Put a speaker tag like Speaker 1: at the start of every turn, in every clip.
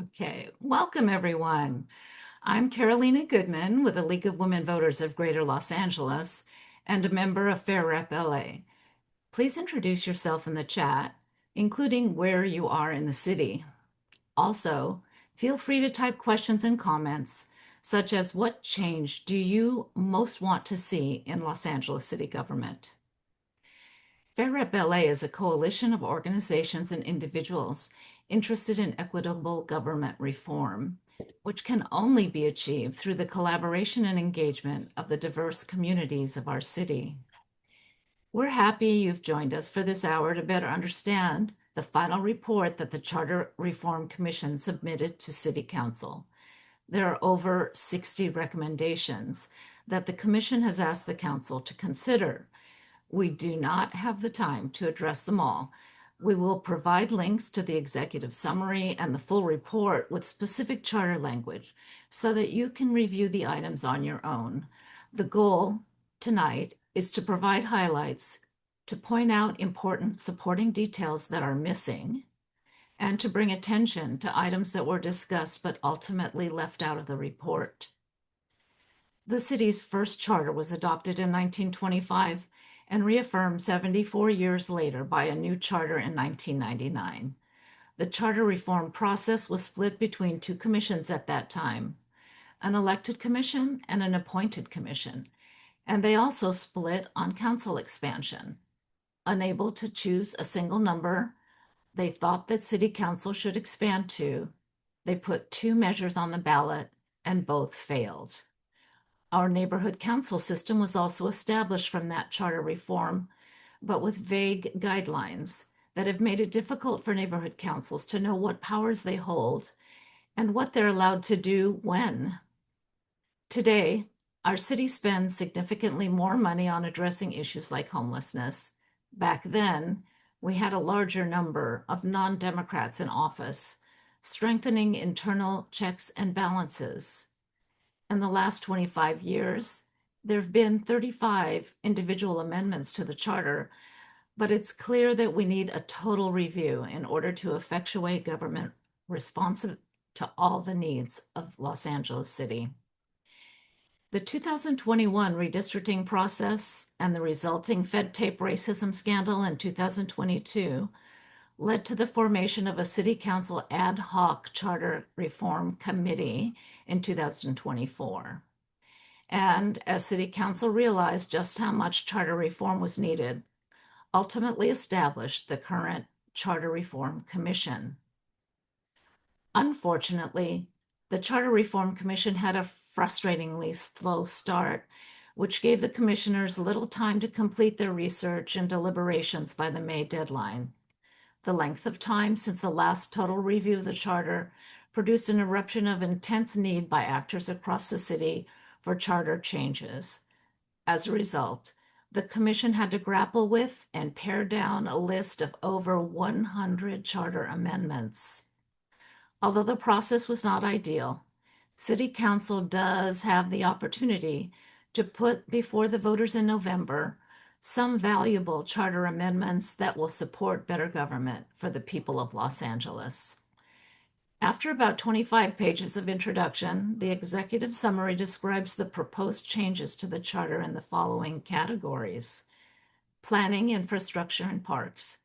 Speaker 1: Okay, welcome everyone. I'm Carolina Goodman with the League of Women Voters of Greater Los Angeles and a member of Fair Rep LA. Please introduce yourself in the chat, including where you are in the city. Also, feel free to type questions and comments, such as what change do you most want to see in Los Angeles city government? Fair Rep LA is a coalition of organizations and individuals interested in equitable government reform, which can only be achieved through the collaboration and engagement of the diverse communities of our city. We're happy you've joined us for this hour to better understand the final report that the Charter Reform Commission submitted to City Council. There are over 60 recommendations that the Commission has asked the Council to consider. We do not have the time to address them all. We will provide links to the executive summary and the full report with specific charter language so that you can review the items on your own. The goal tonight is to provide highlights, to point out important supporting details that are missing, and to bring attention to items that were discussed but ultimately left out of the report. The city's first charter was adopted in 1925 and reaffirmed 74 years later by a new charter in 1999. The charter reform process was split between two commissions at that time, an elected commission and an appointed commission, and they also split on council expansion. Unable to choose a single number they thought that city council should expand to, they put two measures on the ballot and both failed. Our neighborhood council system was also established from that charter reform, but with vague guidelines that have made it difficult for neighborhood councils to know what powers they hold and what they're allowed to do when. Today, our city spends significantly more money on addressing issues like homelessness. Back then, we had a larger number of non-Democrats in office, strengthening internal checks and balances. In the last 25 years, there have been 35 individual amendments to the charter, but it's clear that we need a total review in order to effectuate government responsive to all the needs of Los Angeles City. The 2021 redistricting process and the resulting Fed tape racism scandal in 2022 led to the formation of a City Council ad hoc charter reform committee in 2024. And as City Council realized just how much charter reform was needed, ultimately established the current Charter Reform Commission. Unfortunately, the Charter Reform Commission had a frustratingly slow start, which gave the commissioners little time to complete their research and deliberations by the May deadline. The length of time since the last total review of the charter produced an eruption of intense need by actors across the city for charter changes. As a result, the commission had to grapple with and pare down a list of over 100 charter amendments. Although the process was not ideal, City Council does have the opportunity to put before the voters in November some valuable charter amendments that will support better government for the people of Los Angeles. After about 25 pages of introduction, the executive summary describes the proposed changes to the charter in the following categories: planning, infrastructure, and parks,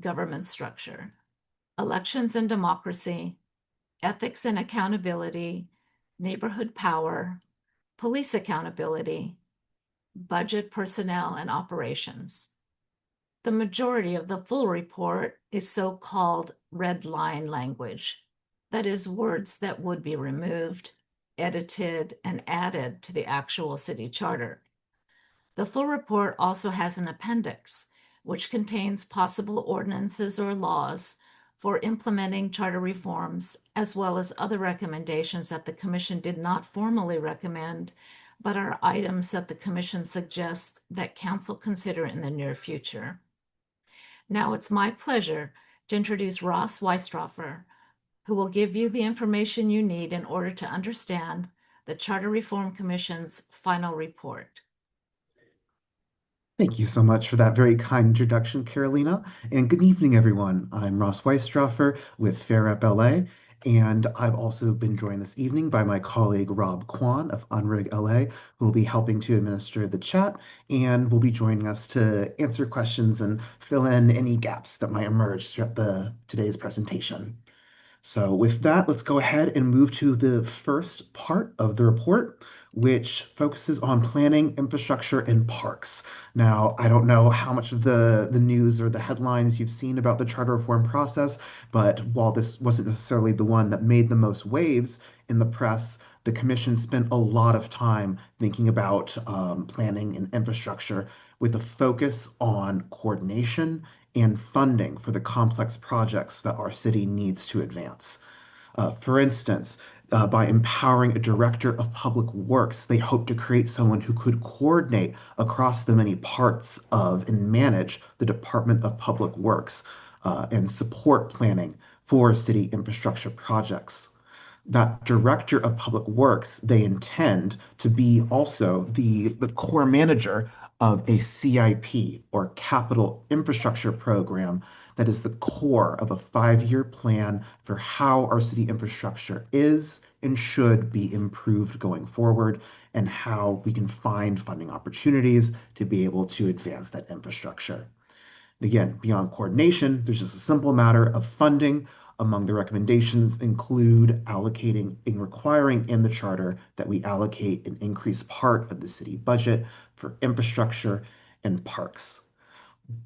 Speaker 1: government structure, elections and democracy, ethics and accountability, neighborhood power, police accountability, budget, personnel, and operations. The majority of the full report is so-called red line language, that is, words that would be removed, edited, and added to the actual city charter. The full report also has an appendix, which contains possible ordinances or laws for implementing charter reforms, as well as other recommendations that the Commission did not formally recommend, but are items that the Commission suggests that Council consider in the near future. Now it's my pleasure to introduce Ross Weistroffer, who will give you the information you need in order to understand the Charter Reform Commission's final report.
Speaker 2: Thank you so much for that very kind introduction, Carolina. And good evening, everyone. I'm Ross Weistroffer with Fair Rep LA, And I've also been joined this evening by my colleague Rob Kwan of Unrig LA, who will be helping to administer the chat and will be joining us to answer questions and fill in any gaps that might emerge throughout today's presentation. So with that, let's go ahead and move to the first part of the report, which focuses on planning, infrastructure, and parks. Now, I don't know how much of the news or the headlines you've seen about the charter reform process, but while this wasn't necessarily the one that made the most waves in the press, the commission spent a lot of time thinking about planning and infrastructure with a focus on coordination and funding for the complex projects that our city needs to advance. For instance, by empowering a director of public works, they hope to create someone who could coordinate across the many parts of and manage the Department of Public Works and support planning for city infrastructure projects. That director of public works, they intend to be also the core manager of a CIP or capital infrastructure program that is the core of a 5-year plan for how our city infrastructure is and should be improved going forward and how we can find funding opportunities to be able to advance that infrastructure. Again, beyond coordination, there's just a simple matter of funding. Among the recommendations include allocating and requiring in the charter that we allocate an increased part of the city budget for infrastructure and parks.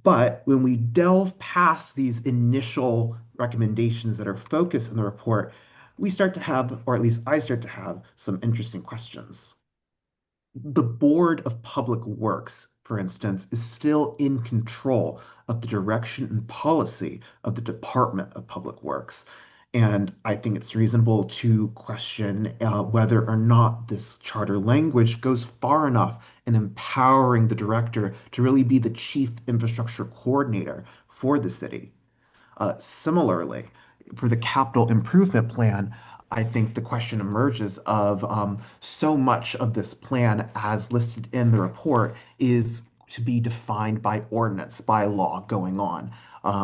Speaker 2: But when we delve past these initial recommendations that are focused in the report, we start to have, or at least I start to have, some interesting questions. The Board of Public Works, for instance, is still in control of the direction and policy of the Department of Public Works. And I think it's reasonable to question whether or not this charter language goes far enough in empowering the director to really be the chief infrastructure coordinator for the city. Similarly, for the capital improvement plan, I think the question emerges of so much of this plan, as listed in the report, is to be defined by ordinance, by law going on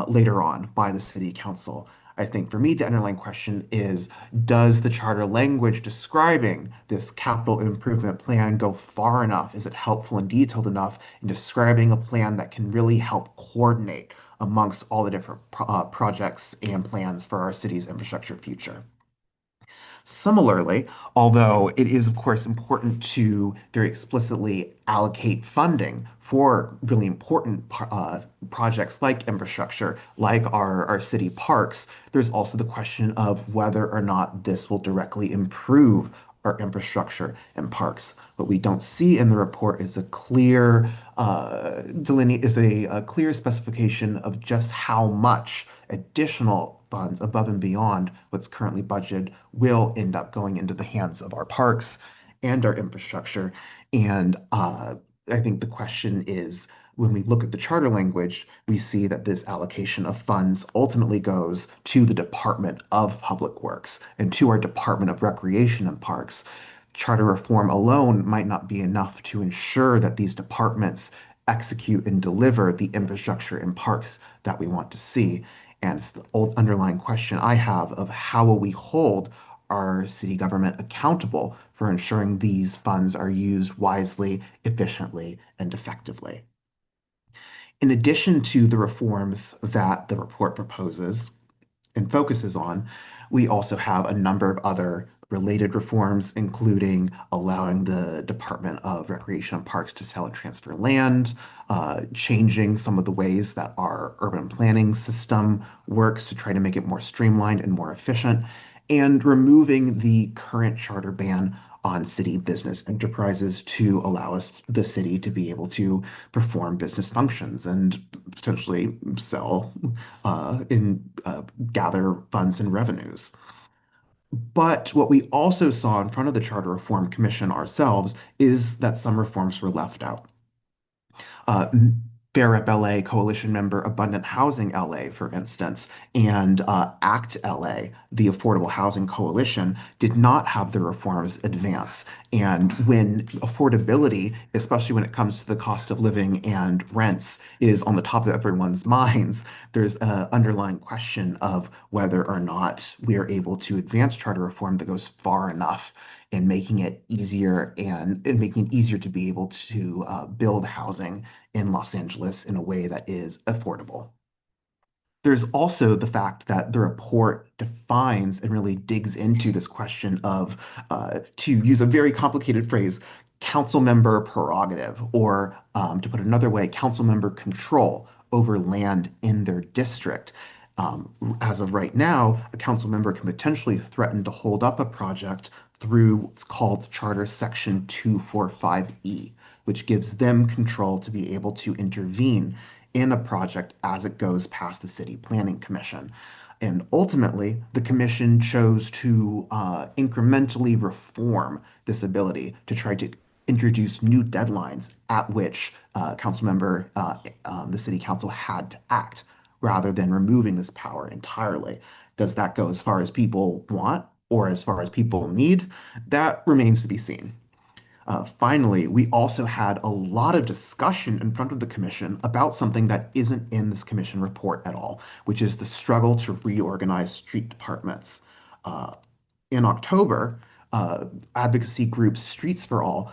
Speaker 2: later on by the city council. I think for me, the underlying question is, does the charter language describing this capital improvement plan go far enough? Is it helpful and detailed enough in describing a plan that can really help coordinate amongst all the different projects and plans for our city's infrastructure future? Similarly, although it is, of course, important to very explicitly allocate funding for really important projects like infrastructure, like our city parks, there's also the question of whether or not this will directly improve our infrastructure and parks. What we don't see in the report is a clear a clear specification of just how much additional funds above and beyond what's currently budgeted will end up going into the hands of our parks and our infrastructure. And I think the question is, when we look at the charter language, we see that this allocation of funds ultimately goes to the Department of Public Works and to our Department of Recreation and Parks. Charter reform alone might not be enough to ensure that these departments execute and deliver the infrastructure and parks that we want to see. And it's the old underlying question I have of how will we hold our city government accountable for ensuring these funds are used wisely, efficiently, and effectively. In addition to the reforms that the report proposes and focuses on, we also have a number of other related reforms, including allowing the Department of Recreation and Parks to sell and transfer land, changing some of the ways that our urban planning system works to try to make it more streamlined and more efficient, and removing the current charter ban on city business enterprises to allow us, the city, to be able to perform business functions and potentially sell and gather funds and revenues. But what we also saw in front of the Charter Reform Commission ourselves is that some reforms were left out. Fair Rep LA coalition member Abundant Housing LA, for instance, and ACT LA, the Affordable Housing Coalition, did not have the reforms advance. And when affordability, especially when it comes to the cost of living and rents, is on the top of everyone's minds, there's an underlying question of whether or not we are able to advance charter reform that goes far enough in making it easier and making it easier to be able to build housing in Los Angeles in a way that is affordable. There's also the fact that the report defines and really digs into this question of, to use a very complicated phrase, council member prerogative, or to put it another way, council member control over land in their district. As of right now, a council member can potentially threaten to hold up a project through what's called Charter Section 245E, which gives them control to be able to intervene in a project as it goes past the City Planning Commission. And ultimately, the commission chose to incrementally reform this ability to try to introduce new deadlines at which the city council had to act rather than removing this power entirely. Does that go as far as people want or as far as people need? That remains to be seen. Finally, we also had a lot of discussion in front of the commission about something that isn't in this commission report at all, which is the struggle to reorganize street departments. Uh, in October, advocacy group Streets for All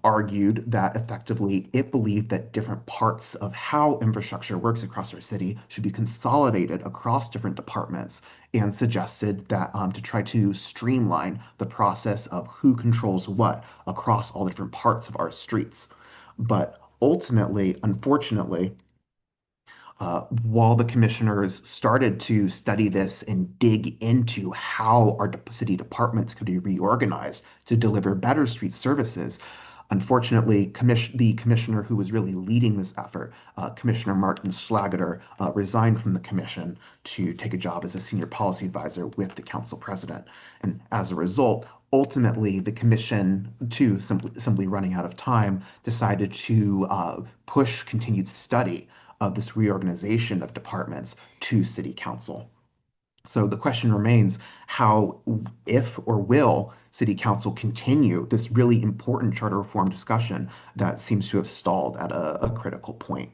Speaker 2: argued that effectively it believed that different parts of how infrastructure works across our city should be consolidated across different departments and suggested that to try to streamline the process of who controls what across all different parts of our streets. But ultimately, unfortunately, while the commissioners started to study this and dig into how our city departments could be reorganized to deliver better street services, unfortunately, the commissioner who was really leading this effort, Commissioner Martin Schlageter, resigned from the commission to take a job as a senior policy advisor with the council president. And as a result, ultimately, the commission, too, simply running out of time, decided to push continued study of this reorganization of departments to city council. So the question remains how, if or will city council continue this really important charter reform discussion that seems to have stalled at a critical point?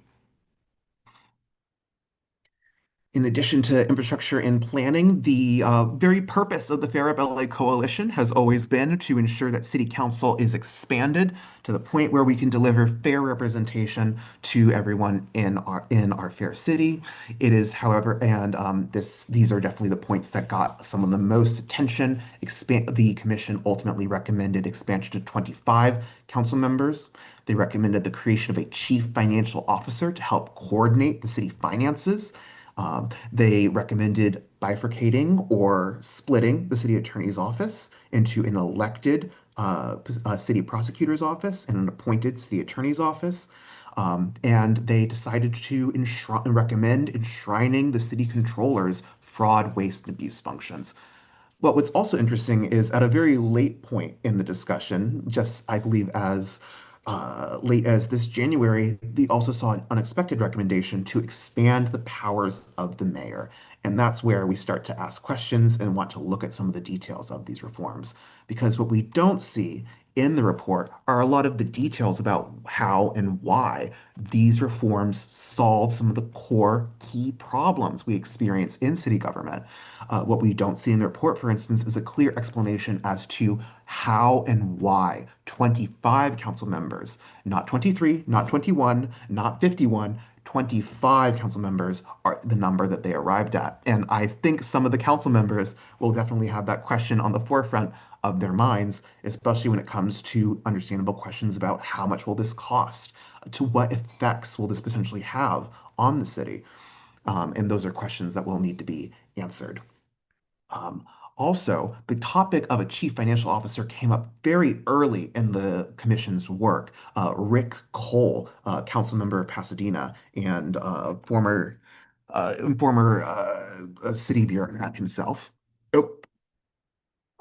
Speaker 2: In addition to infrastructure and planning, the very purpose of the Fair Rep LA Coalition has always been to ensure that City Council is expanded to the point where we can deliver fair representation to everyone in our fair city. It is, however, and these are definitely the points that got some of the most attention. The commission ultimately recommended expansion to 25 council members. They recommended the creation of a chief financial officer to help coordinate the city finances. They recommended bifurcating or splitting the city attorney's office into an elected city prosecutor's office and an appointed city attorney's office. And they decided to recommend enshrining the city controller's fraud, waste, and abuse functions. But what's also interesting is at a very late point in the discussion, just I believe as late as this January, they also saw an unexpected recommendation to expand the powers of the mayor. And that's where we start to ask questions and want to look at some of the details of these reforms. Because what we don't see in the report are a lot of the details about how and why these reforms solve some of the core key problems we experience in city government. What we don't see in the report, for instance, is a clear explanation as to how and why 25 council members, not 23, not 21, not 51, 25 council members are the number that they arrived at. And I think some of the council members will definitely have that question on the forefront of their minds, especially when it comes to understandable questions about how much will this cost, to what effects will this potentially have on the city. And those are questions that will need to be answered. Um, Also, the topic of a chief financial officer came up very early in the commission's work. Rick Cole, council member of Pasadena and former city bureaucrat himself. Oh,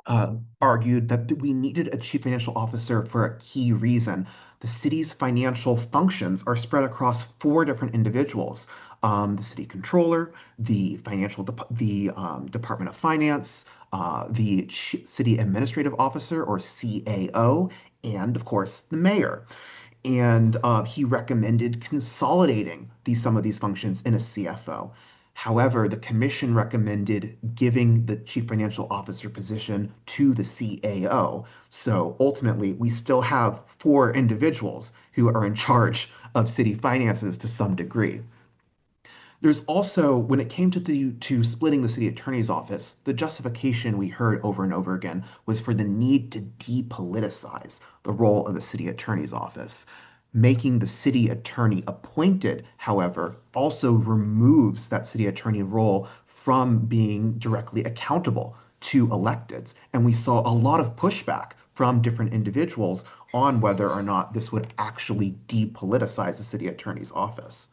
Speaker 2: argued that we needed a chief financial officer for a key reason. The city's financial functions are spread across four different individuals: the city controller, the Department of Finance, the city administrative officer or CAO, and of course the mayor. And he recommended consolidating some of these functions in a CFO. However, the commission recommended giving the chief financial officer position to the CAO. So ultimately, we still have four individuals who are in charge of city finances to some degree. There's also, when it came to splitting the city attorney's office, the justification we heard over and over again was for the need to depoliticize the role of the city attorney's office. Making the city attorney appointed, however, also removes that city attorney role from being directly accountable to electeds. And we saw a lot of pushback from different individuals on whether or not this would actually depoliticize the city attorney's office.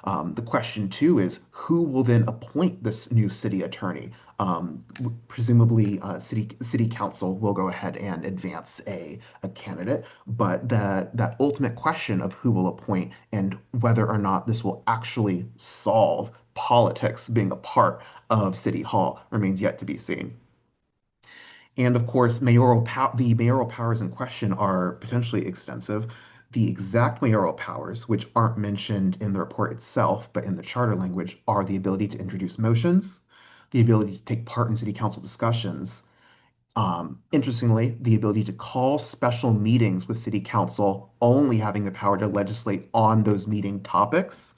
Speaker 2: The question too is who will then appoint this new city attorney? Presumably, city council will go ahead and advance a candidate, but that ultimate question of who will appoint and whether or not this will actually solve politics being a part of City Hall remains yet to be seen. And of course, the mayoral powers in question are potentially extensive. The exact mayoral powers, which aren't mentioned in the report itself, but in the charter language, are the ability to introduce motions, the ability to take part in city council discussions. Interestingly, the ability to call special meetings with city council, only having the power to legislate on those meeting topics,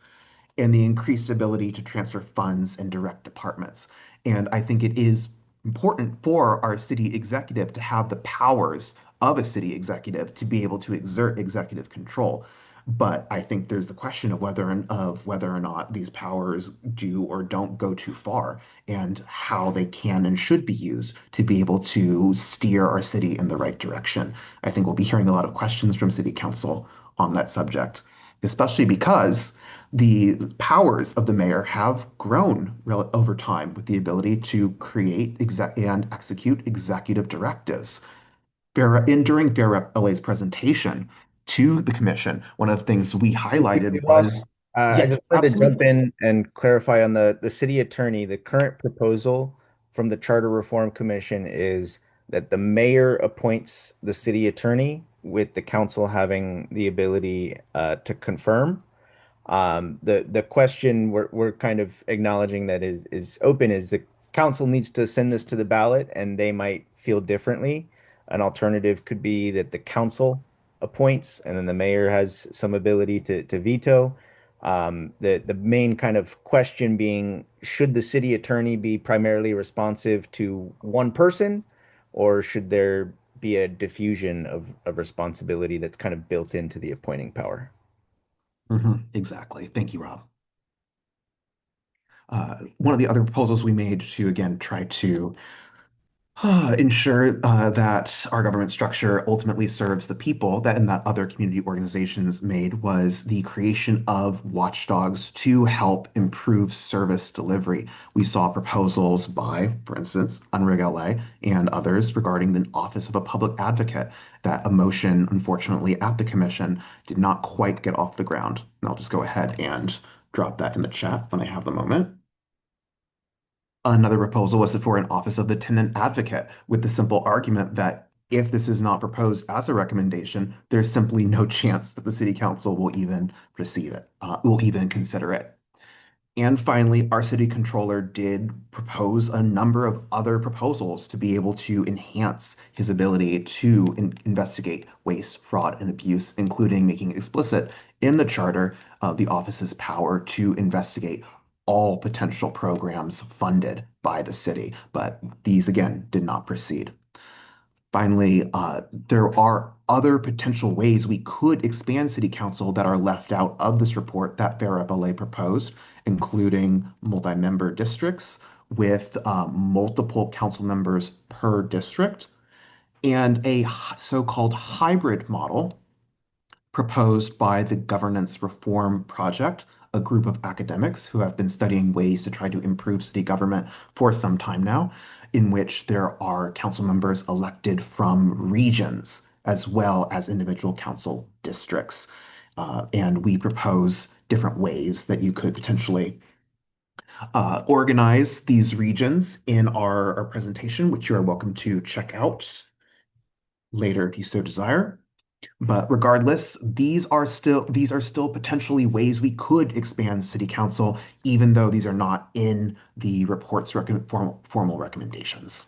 Speaker 2: and the increased ability to transfer funds and direct departments. And I think it is important for our city executive to have the powers of a city executive to be able to exert executive control. But I think there's the question of whether or not these powers do or don't go too far, and how they can and should be used to be able to steer our city in the right direction. I think we'll be hearing a lot of questions from City Council on that subject, especially because the powers of the mayor have grown over time with the ability to create and execute executive directives. During Fair Rep LA's presentation to the commission, one of the things we
Speaker 3: Hey,
Speaker 2: highlighted
Speaker 3: Rob,
Speaker 2: was,
Speaker 3: I
Speaker 2: yeah,
Speaker 3: just wanted to jump
Speaker 2: absolutely.
Speaker 3: in and clarify on the city attorney. The current proposal from the Charter Reform Commission is that the mayor appoints the city attorney with the council having the ability to confirm. The question we're kind of acknowledging that is open is the council needs to send this to the ballot and they might feel differently. An alternative could be that the council appoints and then the mayor has some ability to veto. The main kind of question being, should the city attorney be primarily responsive to one person, or should there be a diffusion of responsibility that's kind of built into the appointing power?
Speaker 2: Exactly. Thank you, Rob. One of the other proposals we made to, again, try to ensure that our government structure ultimately serves the people that other community organizations made was the creation of watchdogs to help improve service delivery. We saw proposals by, for instance, Unrig LA and others regarding the Office of a Public Advocate. That a motion, unfortunately, at the commission did not quite get off the ground. And I'll just go ahead and drop that in the chat when I have the moment. Another proposal was for an office of the tenant advocate, with the simple argument that if this is not proposed as a recommendation, there's simply no chance that the city council will even will even consider it. And finally, our city controller did propose a number of other proposals to be able to enhance his ability to investigate waste, fraud, and abuse, including making explicit in the charter the office's power to investigate all potential programs funded by the city. But these, again, did not proceed. Finally, there are other potential ways we could expand city council that are left out of this report that Fair Rep LA proposed, including multi-member districts with multiple council members per district, and a so-called hybrid model proposed by the Governance Reform Project a group of academics who have been studying ways to try to improve city government for some time now, in which there are council members elected from regions as well as individual council districts. And we propose different ways that you could potentially organize these regions in our presentation, which you are welcome to check out later if you so desire. But regardless, these are still potentially ways we could expand city council, even though these are not in the report's formal recommendations.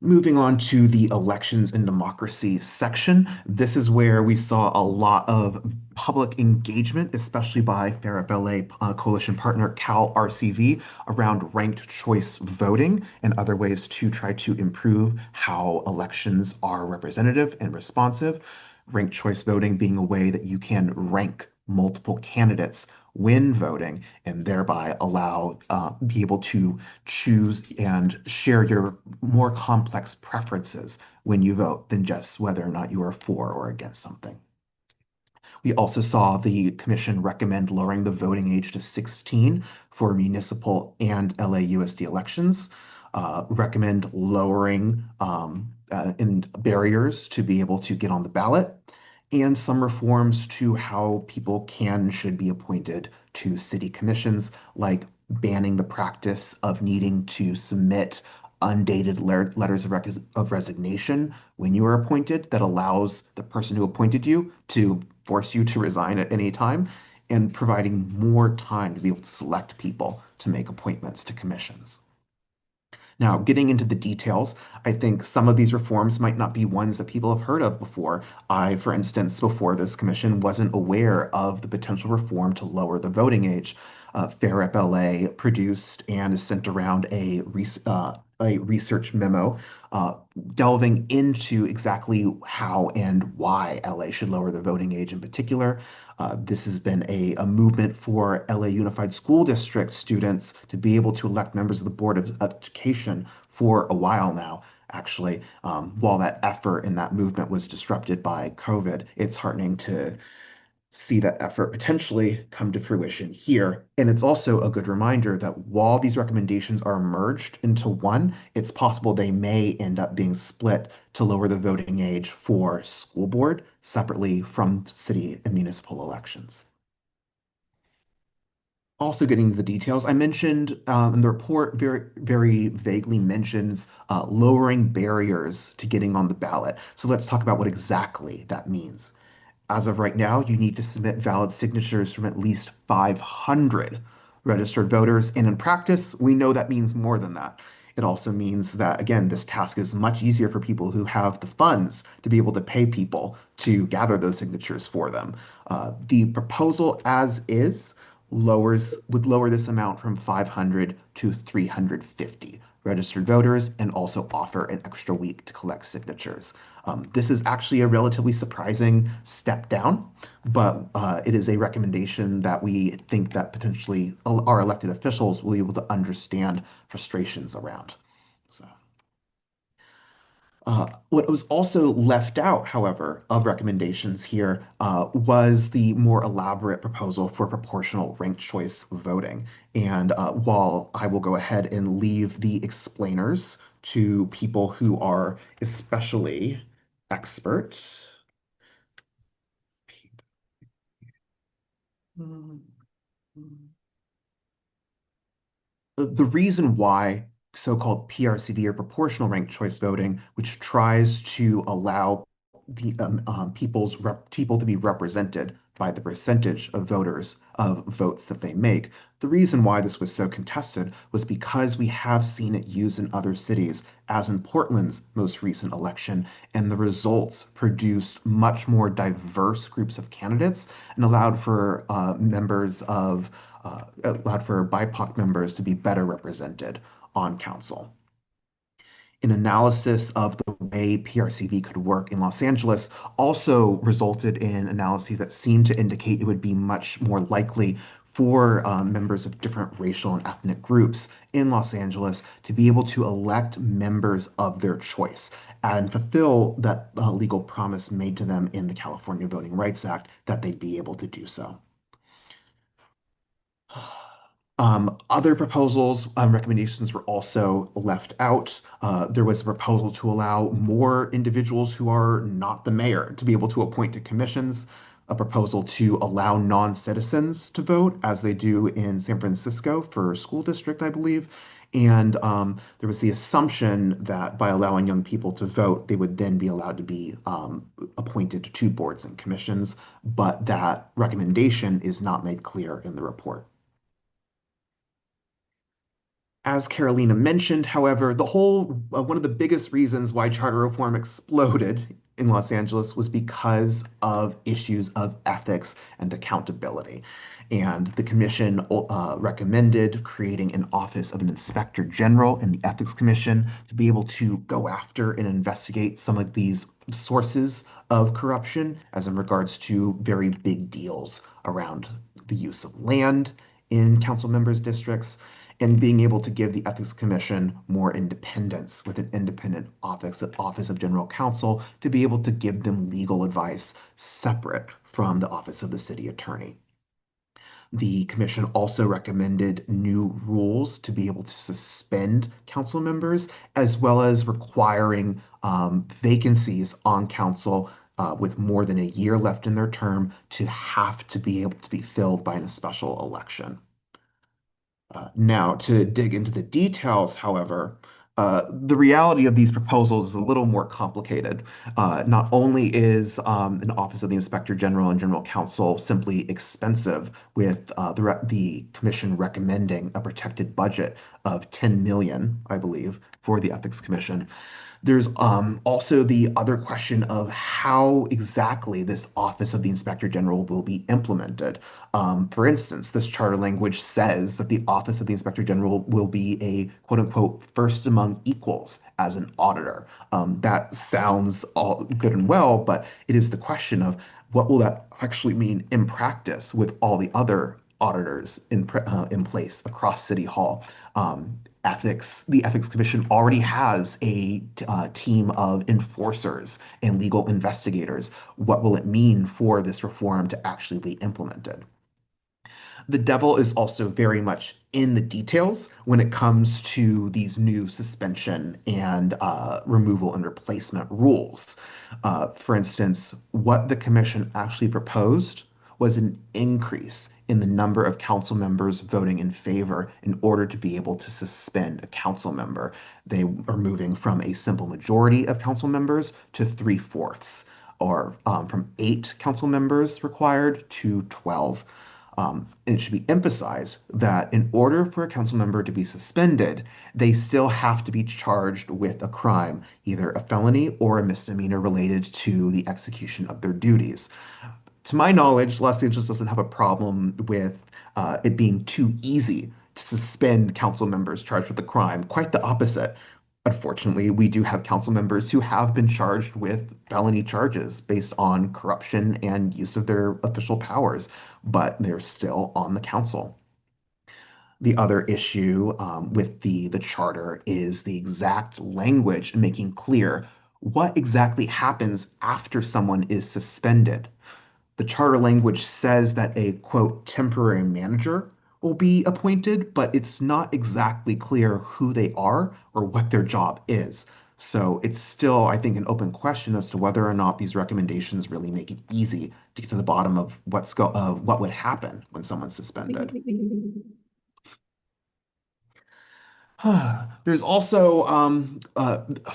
Speaker 2: Moving on to the elections and democracy section, this is where we saw a lot of public engagement, especially by FAIR-UP-LA coalition partner Cal RCV, around ranked choice voting and other ways to try to improve how elections are representative and responsive. Ranked choice voting being a way that you can rank multiple candidates when voting and thereby be able to choose and share your more complex preferences when you vote than just whether or not you are for or against something. We also saw the commission recommend lowering the voting age to 16 for municipal and LAUSD elections, recommend lowering in barriers to be able to get on the ballot, and some reforms to how people can and should be appointed to city commissions, like banning the practice of needing to submit undated letters of resignation when you are appointed that allows the person who appointed you to force you to resign at any time, and providing more time to be able to select people to make appointments to commissions. Now, getting into the details, I think some of these reforms might not be ones that people have heard of before. I, for instance, before this commission, wasn't aware of the potential reform to lower the voting age. FAIR-UP-LA produced and is sent around a research memo delving into exactly how and why LA should lower the voting age in particular. This has been a movement for LA Unified School District students to be able to elect members of the Board of Education for a while now. Actually, while that effort and that movement was disrupted by COVID, it's heartening to see that effort potentially come to fruition here. And it's also a good reminder that while these recommendations are merged into one, it's possible they may end up being split to lower the voting age for school board separately from city and municipal elections. Also getting into the details, I mentioned in the report very vaguely mentions lowering barriers to getting on the ballot. So let's talk about what exactly that means. As of right now, you need to submit valid signatures from at least 500 registered voters. And in practice, we know that means more than that. It also means that, again, this task is much easier for people who have the funds to be able to pay people to gather those signatures for them. The proposal as is would lower this amount from 500 to 350 registered voters and also offer an extra week to collect signatures. This is actually a relatively surprising step down, but it is a recommendation that we think that potentially our elected officials will be able to understand frustrations around. So. What was also left out, however, of recommendations here was the more elaborate proposal for proportional ranked choice voting. And while I will go ahead and leave the explainers to people who are especially expert. The reason why so-called PRCV or proportional ranked choice voting, which tries to allow the people to be represented by the percentage of voters of votes that they make. The reason why this was so contested was because we have seen it used in other cities, as in Portland's most recent election, and the results produced much more diverse groups of candidates and allowed for BIPOC members to be better represented on council. An analysis of the way PRCV could work in Los Angeles also resulted in analyses that seemed to indicate it would be much more likely for members of different racial and ethnic groups in Los Angeles to be able to elect members of their choice and fulfill that legal promise made to them in the California Voting Rights Act that they'd be able to do so. Other proposals, recommendations were also left out. There was a proposal to allow more individuals who are not the mayor to be able to appoint to commissions, a proposal to allow non-citizens to vote, as they do in San Francisco for school district, I believe. And there was the assumption that by allowing young people to vote, they would then be allowed to be appointed to boards and commissions, but that recommendation is not made clear in the report. As Carolina mentioned, however, one of the biggest reasons why charter reform exploded in Los Angeles was because of issues of ethics and accountability. And the commission recommended creating an office of an inspector general in the Ethics Commission to be able to go after and investigate some of these sources of corruption, as in regards to very big deals around the use of land in council members' districts and being able to give the Ethics Commission more independence with an independent office of General Counsel to be able to give them legal advice separate from the Office of the City Attorney. The commission also recommended new rules to be able to suspend council members, as well as requiring vacancies on council with more than a year left in their term to have to be able to be filled by a special election. Now, to dig into the details, however, the reality of these proposals is a little more complicated. Not only is an Office of the Inspector General and General Counsel simply expensive, with the Commission recommending a protected budget of 10 million, I believe, for the Ethics Commission. There's also the other question of how exactly this Office of the Inspector General will be implemented. For instance, this charter language says that the Office of the Inspector General will be a quote unquote first among equals as an auditor. That sounds all good and well, but it is the question of what will that actually mean in practice with all the other auditors in place across City Hall. The Ethics Commission already has a team of enforcers and legal investigators. What will it mean for this reform to actually be implemented? The devil is also very much in the details when it comes to these new suspension and removal and replacement rules. For instance, what the commission actually proposed was an increase in the number of council members voting in favor in order to be able to suspend a council member. They are moving from a simple majority of council members to three-fourths, or from 8 council members required to 12. And it should be emphasized that in order for a council member to be suspended, they still have to be charged with a crime, either a felony or a misdemeanor related to the execution of their duties. To my knowledge, Los Angeles doesn't have a problem with it being too easy to suspend council members charged with a crime. Quite the opposite. Unfortunately, we do have council members who have been charged with felony charges based on corruption and use of their official powers, but they're still on the council. The other issue with the charter is the exact language making clear what exactly happens after someone is suspended. The charter language says that a quote temporary manager will be appointed, but it's not exactly clear who they are or what their job is. So it's still, I think, an open question as to whether or not these recommendations really make it easy to get to the bottom of what would happen when someone's suspended. There's also,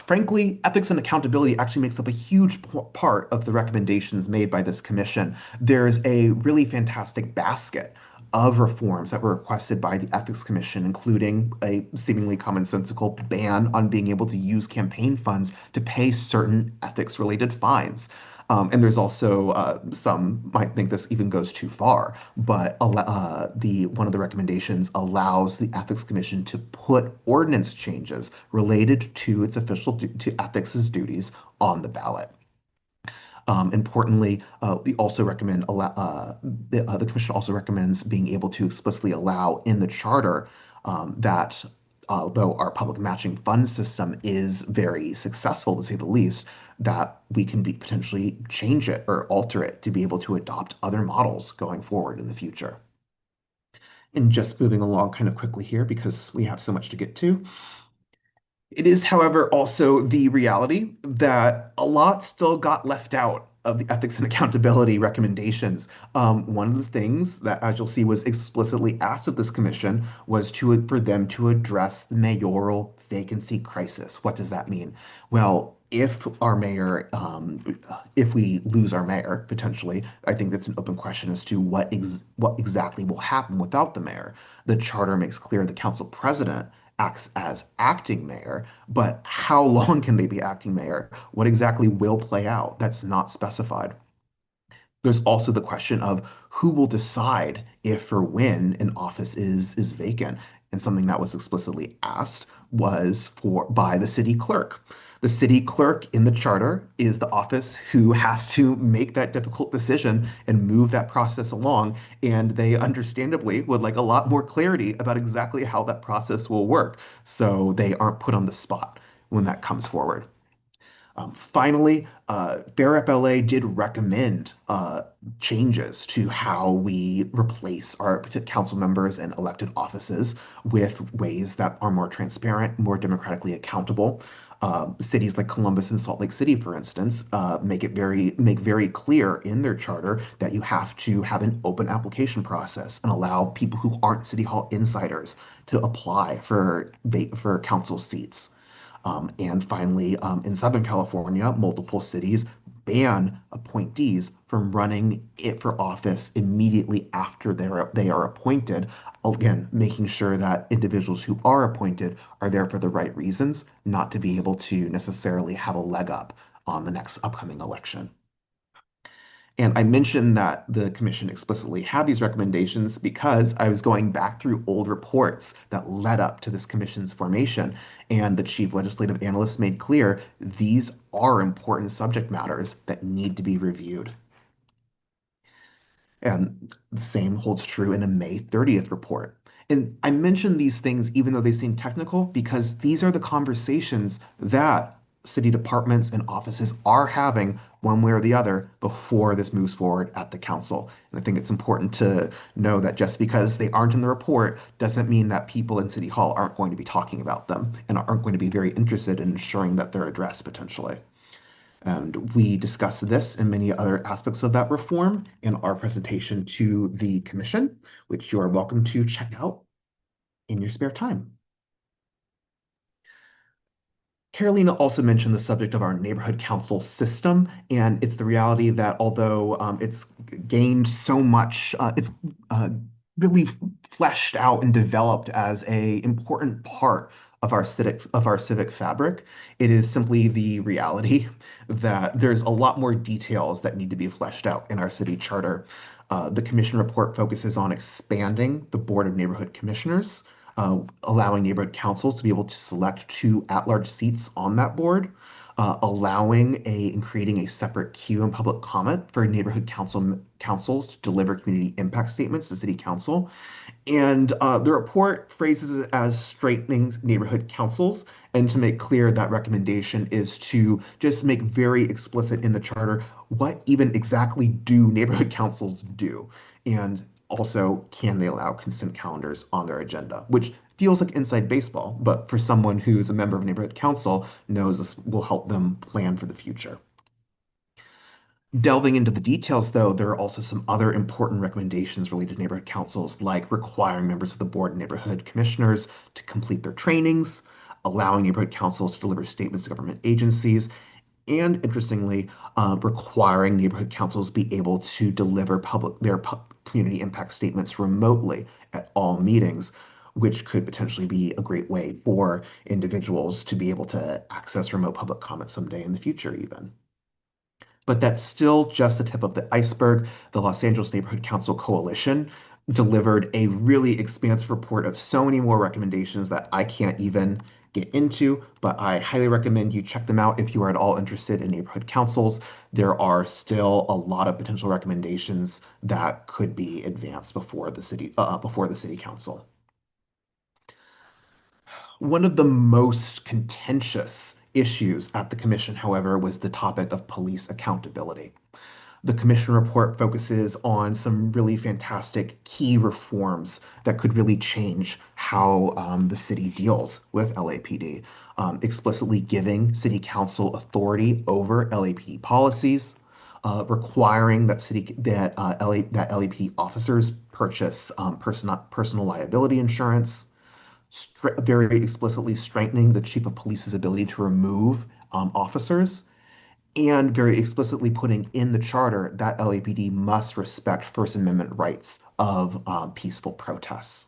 Speaker 2: frankly, ethics and accountability actually makes up a huge part of the recommendations made by this commission. There's a really fantastic basket of reforms that were requested by the Ethics Commission, including a seemingly commonsensical ban on being able to use campaign funds to pay certain ethics-related fines. And there's also some might think this even goes too far, but one of the recommendations allows the Ethics Commission to put ordinance changes related to its to ethics' duties on the ballot. Importantly, we also recommend the commission also recommends being able to explicitly allow in the charter that although our public matching fund system is very successful, to say the least, that we can potentially change it or alter it to be able to adopt other models going forward in the future. And just moving along kind of quickly here because we have so much to get to. It is, however, also the reality that a lot still got left out of the ethics and accountability recommendations. One of the things that, as you'll see, was explicitly asked of this commission was for them to address the mayoral vacancy crisis. What does that mean? Well, if we lose our mayor potentially, I think that's an open question as to what exactly will happen without the mayor. The charter makes clear the council president acts as acting mayor, but how long can they be acting mayor? What exactly will play out? That's not specified. There's also the question of who will decide if or when an office is vacant. And something that was explicitly asked was by the city clerk. The city clerk in the charter is the office who has to make that difficult decision and move that process along. And they understandably would like a lot more clarity about exactly how that process will work, so they aren't put on the spot when that comes forward. Finally, FAIR LA did recommend changes to how we replace our council members and elected offices with ways that are more transparent, more democratically accountable. Cities like Columbus and Salt Lake City, for instance, make very clear in their charter that you have to have an open application process and allow people who aren't City Hall insiders to apply for council seats. And finally, in Southern California, multiple cities ban appointees from running it for office immediately after they are appointed. Again, making sure that individuals who are appointed are there for the right reasons, not to be able to necessarily have a leg up on the next upcoming election. And I mentioned that the commission explicitly had these recommendations because I was going back through old reports that led up to this commission's formation. And the chief legislative analyst made clear these are important subject matters that need to be reviewed. And the same holds true in a May 30th report. And I mention these things even though they seem technical because these are the conversations that city departments and offices are having one way or the other before this moves forward at the council. And I think it's important to know that just because they aren't in the report doesn't mean that people in City Hall aren't going to be talking about them and aren't going to be very interested in ensuring that they're addressed potentially. And we discussed this and many other aspects of that reform in our presentation to the commission, which you are welcome to check out in your spare time. Carolina also mentioned the subject of our neighborhood council system, and it's the reality that although it's gained so much, it's really fleshed out and developed as a important part of our civic fabric. It is simply the reality that there's a lot more details that need to be fleshed out in our city charter. The commission report focuses on expanding the Board of Neighborhood Commissioners, allowing neighborhood councils to be able to select 2 at-large seats on that board, and creating a separate queue and public comment for neighborhood councils to deliver community impact statements to city council. And the report phrases it as straightening neighborhood councils. And to make clear, that recommendation is to just make very explicit in the charter what even exactly do neighborhood councils do. And also, can they allow consent calendars on their agenda, which feels like inside baseball, but for someone who's a member of neighborhood council knows this will help them plan for the future. Delving into the details, though, there are also some other important recommendations related to neighborhood councils, like requiring members of the board and neighborhood commissioners to complete their trainings, allowing neighborhood councils to deliver statements to government agencies, and interestingly, requiring neighborhood councils be able to deliver community impact statements remotely at all meetings, which could potentially be a great way for individuals to be able to access remote public comment someday in the future, even. But that's still just the tip of the iceberg. The Los Angeles Neighborhood Council Coalition delivered a really expansive report of so many more recommendations that I can't even get into, but I highly recommend you check them out if you are at all interested in neighborhood councils. There are still a lot of potential recommendations that could be advanced before the city council. One of the most contentious issues at the commission, however, was the topic of police accountability. The commission report focuses on some really fantastic key reforms that could really change how the city deals with LAPD, explicitly giving city council authority over LAPD policies, requiring that LAPD officers purchase personal liability insurance, very explicitly strengthening the chief of police's ability to remove officers, and very explicitly putting in the charter that LAPD must respect First Amendment rights of peaceful protests.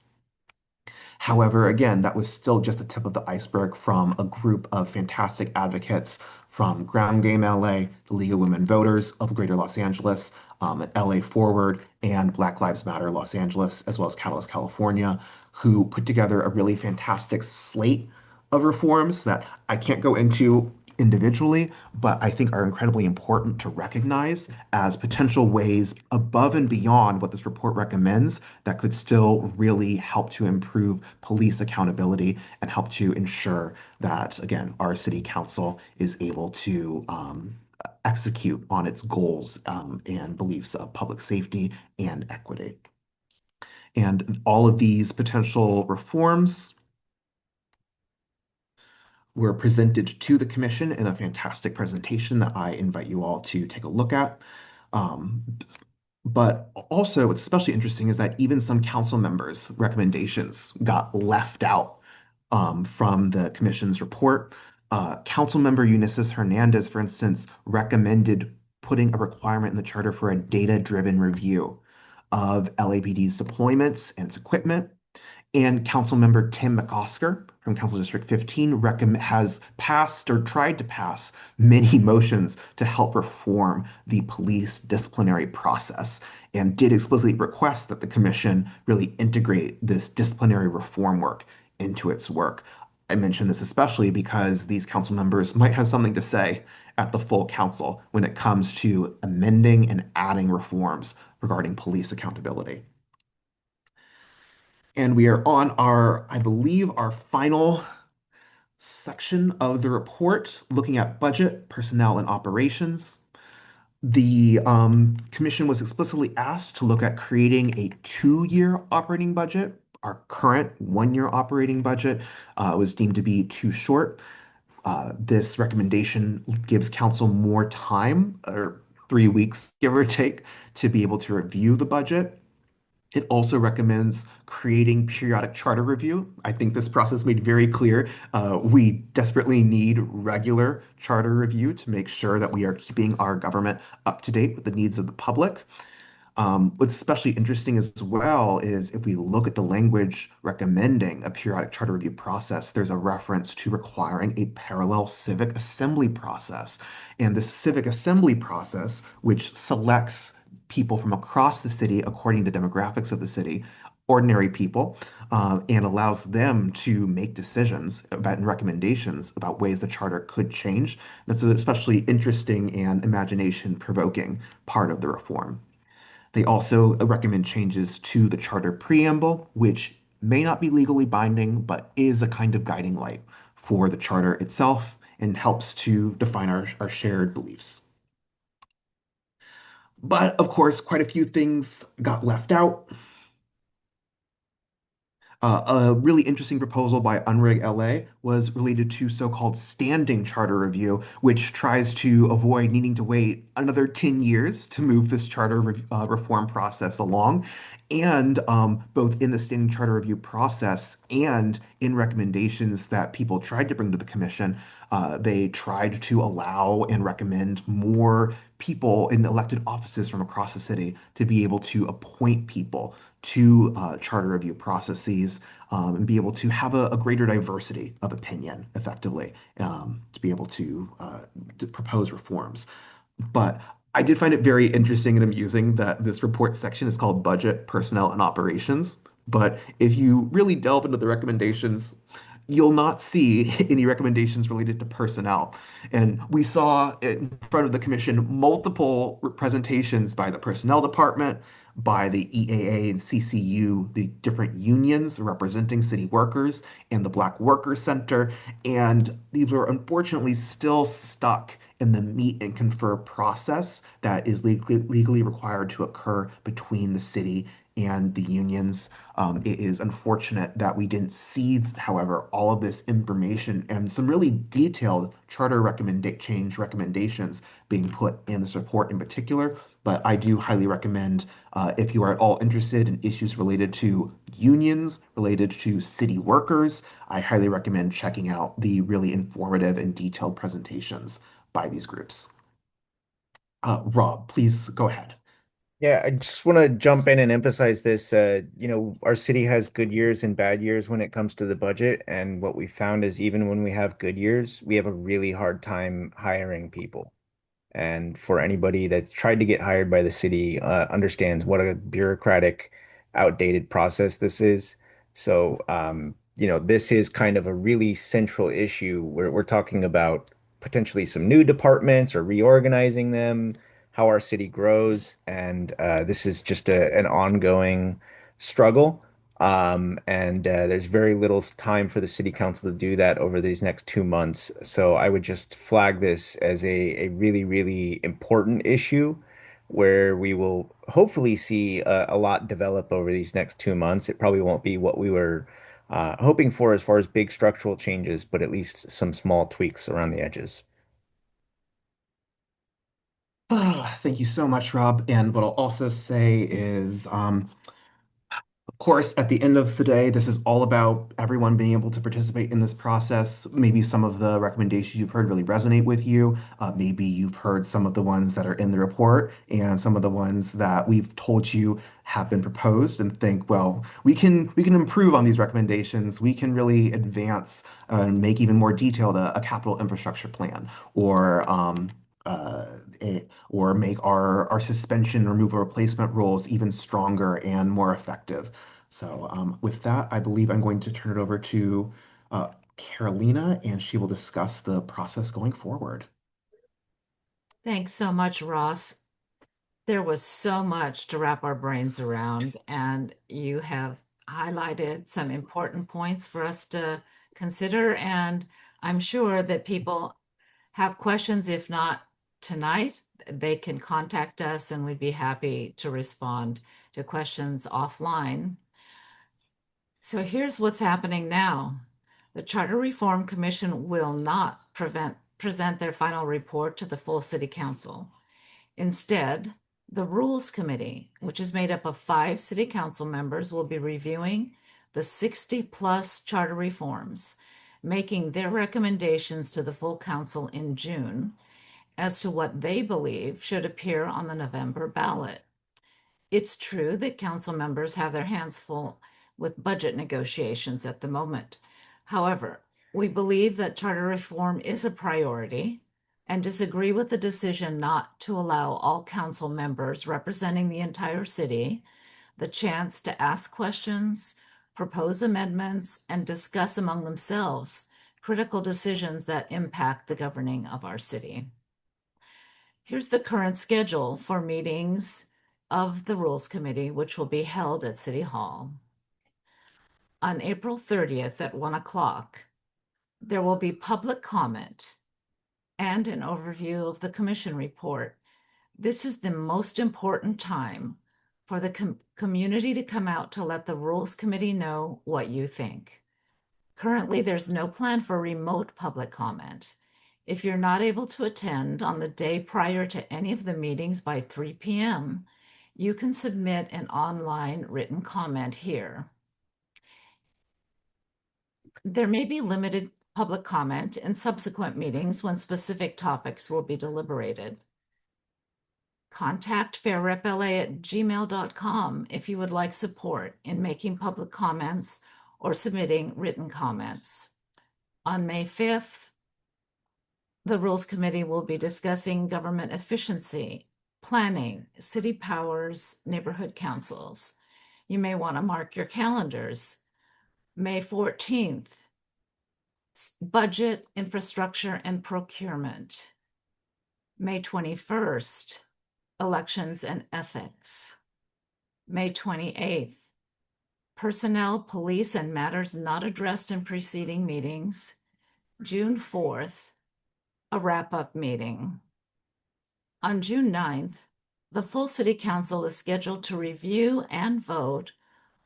Speaker 2: However, again, that was still just the tip of the iceberg from a group of fantastic advocates from Ground Game LA, the League of Women Voters of Greater Los Angeles, LA Forward, and Black Lives Matter Los Angeles, as well as Catalyst California, who put together a really fantastic slate of reforms that I can't go into individually, but I think are incredibly important to recognize as potential ways above and beyond what this report recommends that could still really help to improve police accountability and help to ensure that, again, our city council is able to execute on its goals and beliefs of public safety and equity. And all of these potential reforms were presented to the commission in a fantastic presentation that I invite you all to take a look at. Um, but also, what's especially interesting is that even some council members' recommendations got left out from the commission's report. Council member Ulises Hernandez, for instance, recommended putting a requirement in the charter for a data-driven review of LAPD's deployments and its equipment. And Councilmember Tim McOsker from Council District 15 has passed or tried to pass many motions to help reform the police disciplinary process and did explicitly request that the commission really integrate this disciplinary reform work into its work. I mention this especially because these council members might have something to say at the full council when it comes to amending and adding reforms regarding police accountability. And we are on I believe, our final section of the report, looking at budget, personnel, and operations. The commission was explicitly asked to look at creating a 2-year operating budget. Our current 1-year operating budget was deemed to be too short. This recommendation gives council more time, or 3 weeks, give or take, to be able to review the budget. It also recommends creating periodic charter review. I think this process made very clear we desperately need regular charter review to make sure that we are keeping our government up to date with the needs of the public. What's especially interesting as well is if we look at the language recommending a periodic charter review process, there's a reference to requiring a parallel civic assembly process. And the civic assembly process, which selects people from across the city according to the demographics of the city, ordinary people, and allows them to make decisions about and recommendations about ways the charter could change. That's an especially interesting and imagination-provoking part of the reform. They also recommend changes to the charter preamble, which may not be legally binding, but is a kind of guiding light for the charter itself and helps to define our shared beliefs. But of course, quite a few things got left out. A really interesting proposal by Unrig LA was related to so-called standing charter review, which tries to avoid needing to wait another 10 years to move this charter reform process along. And both in the standing charter review process and in recommendations that people tried to bring to the commission, they tried to allow and recommend more people in elected offices from across the city to be able to appoint people to charter review processes and be able to have a greater diversity of opinion effectively to be able to propose reforms. But I did find it very interesting and amusing that this report section is called Budget, Personnel, and Operations. But if you really delve into the recommendations, you'll not see any recommendations related to personnel. And we saw in front of the commission multiple presentations by the personnel department, by the EAA and CCU, the different unions representing city workers, and the Black Workers Center. And these were unfortunately still stuck and the meet and confer process that is legally required to occur between the city and the unions. It is unfortunate that we didn't see, however, all of this information and some really detailed charter change recommendations being put in this report in particular. But I do highly recommend, if you are at all interested in issues related to unions, related to city workers, I highly recommend checking out the really informative and detailed presentations by these groups. Rob, please go ahead.
Speaker 3: Yeah, I just want to jump in and emphasize this. Our city has good years and bad years when it comes to the budget. And what we found is even when we have good years, we have a really hard time hiring people. And for anybody that's tried to get hired by the city, understands what a bureaucratic, outdated process this is. So, this is kind of a really central issue where we're talking about potentially some new departments or reorganizing them, how our city grows, and this is just an ongoing struggle. And there's very little time for the city council to do that over these next 2 months. So I would just flag this as a really, really important issue where we will hopefully see a lot develop over these next 2 months. It probably won't be what we were hoping for as far as big structural changes, but at least some small tweaks around the edges.
Speaker 2: Thank you so much, Rob. And what I'll also say is, of course, at the end of the day, this is all about everyone being able to participate in this process. Maybe some of the recommendations you've heard really resonate with you. Maybe you've heard some of the ones that are in the report and some of the ones that we've told you have been proposed and think, well, we can improve on these recommendations. We can really advance and make even more detailed a capital infrastructure plan or uh, or make our suspension removal replacement rules even stronger and more effective. So with that, I believe I'm going to turn it over to Carolina, and she will discuss the process going forward.
Speaker 1: Thanks so much, Ross. There was so much to wrap our brains around, and you have highlighted some important points for us to consider. And I'm sure that people have questions. If not tonight, they can contact us, and we'd be happy to respond to questions offline. So here's what's happening now. The Charter Reform Commission will not present their final report to the full City Council. Instead, the Rules Committee, which is made up of 5 City Council members, will be reviewing the 60-plus charter reforms, making their recommendations to the full council in June as to what they believe should appear on the November ballot. It's true that council members have their hands full with budget negotiations at the moment. However, we believe that charter reform is a priority and disagree with the decision not to allow all council members representing the entire city the chance to ask questions, propose amendments, and discuss among themselves critical decisions that impact the governing of our city. Here's the current schedule for meetings of the Rules Committee, which will be held at City Hall. On April 30th at 1 o'clock, there will be public comment and an overview of the commission report. This is the most important time for the community to come out to let the Rules Committee know what you think. Currently, there's no plan for remote public comment. If you're not able to attend on the day prior to any of the meetings by 3 p.m., you can submit an online written comment here. There may be limited public comment in subsequent meetings when specific topics will be deliberated. Contact fairrepla@gmail.com if you would like support in making public comments or submitting written comments. On May 5th, the Rules Committee will be discussing government efficiency, planning, city powers, neighborhood councils. You may want to mark your calendars. May 14th, budget, infrastructure, and procurement. May 21st, elections and ethics. May 28th, personnel, police, and matters not addressed in preceding meetings. June 4th, a wrap-up meeting. On June 9th, the full City Council is scheduled to review and vote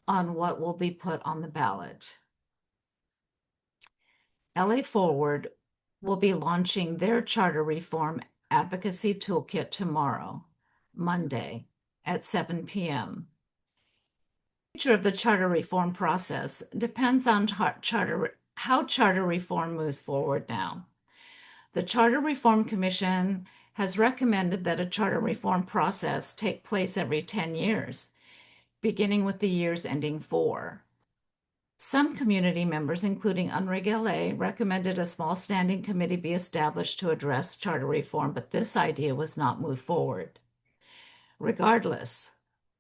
Speaker 1: on what will be put on the ballot. LA Forward will be launching their charter reform advocacy toolkit tomorrow, Monday, at 7 p.m. The future of the charter reform process depends on how charter reform moves forward now. The Charter Reform Commission has recommended that a charter reform process take place every 10 years, beginning with the years ending 4. Some community members, including UNRIG LA, recommended a small standing committee be established to address charter reform, but this idea was not moved forward. Regardless,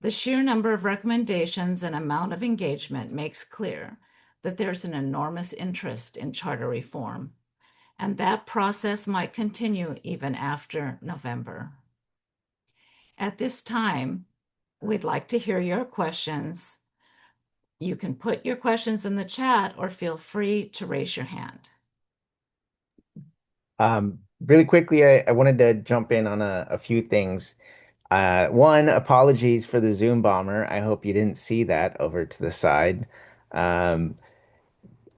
Speaker 1: the sheer number of recommendations and amount of engagement makes clear that there's an enormous interest in charter reform, and that process might continue even after November. At this time, we'd like to hear your questions. You can put your questions in the chat or feel free to raise your hand.
Speaker 3: Really quickly, I wanted to jump in on a few things. One, apologies for the Zoom bomber. I hope you didn't see that over to the side. Um,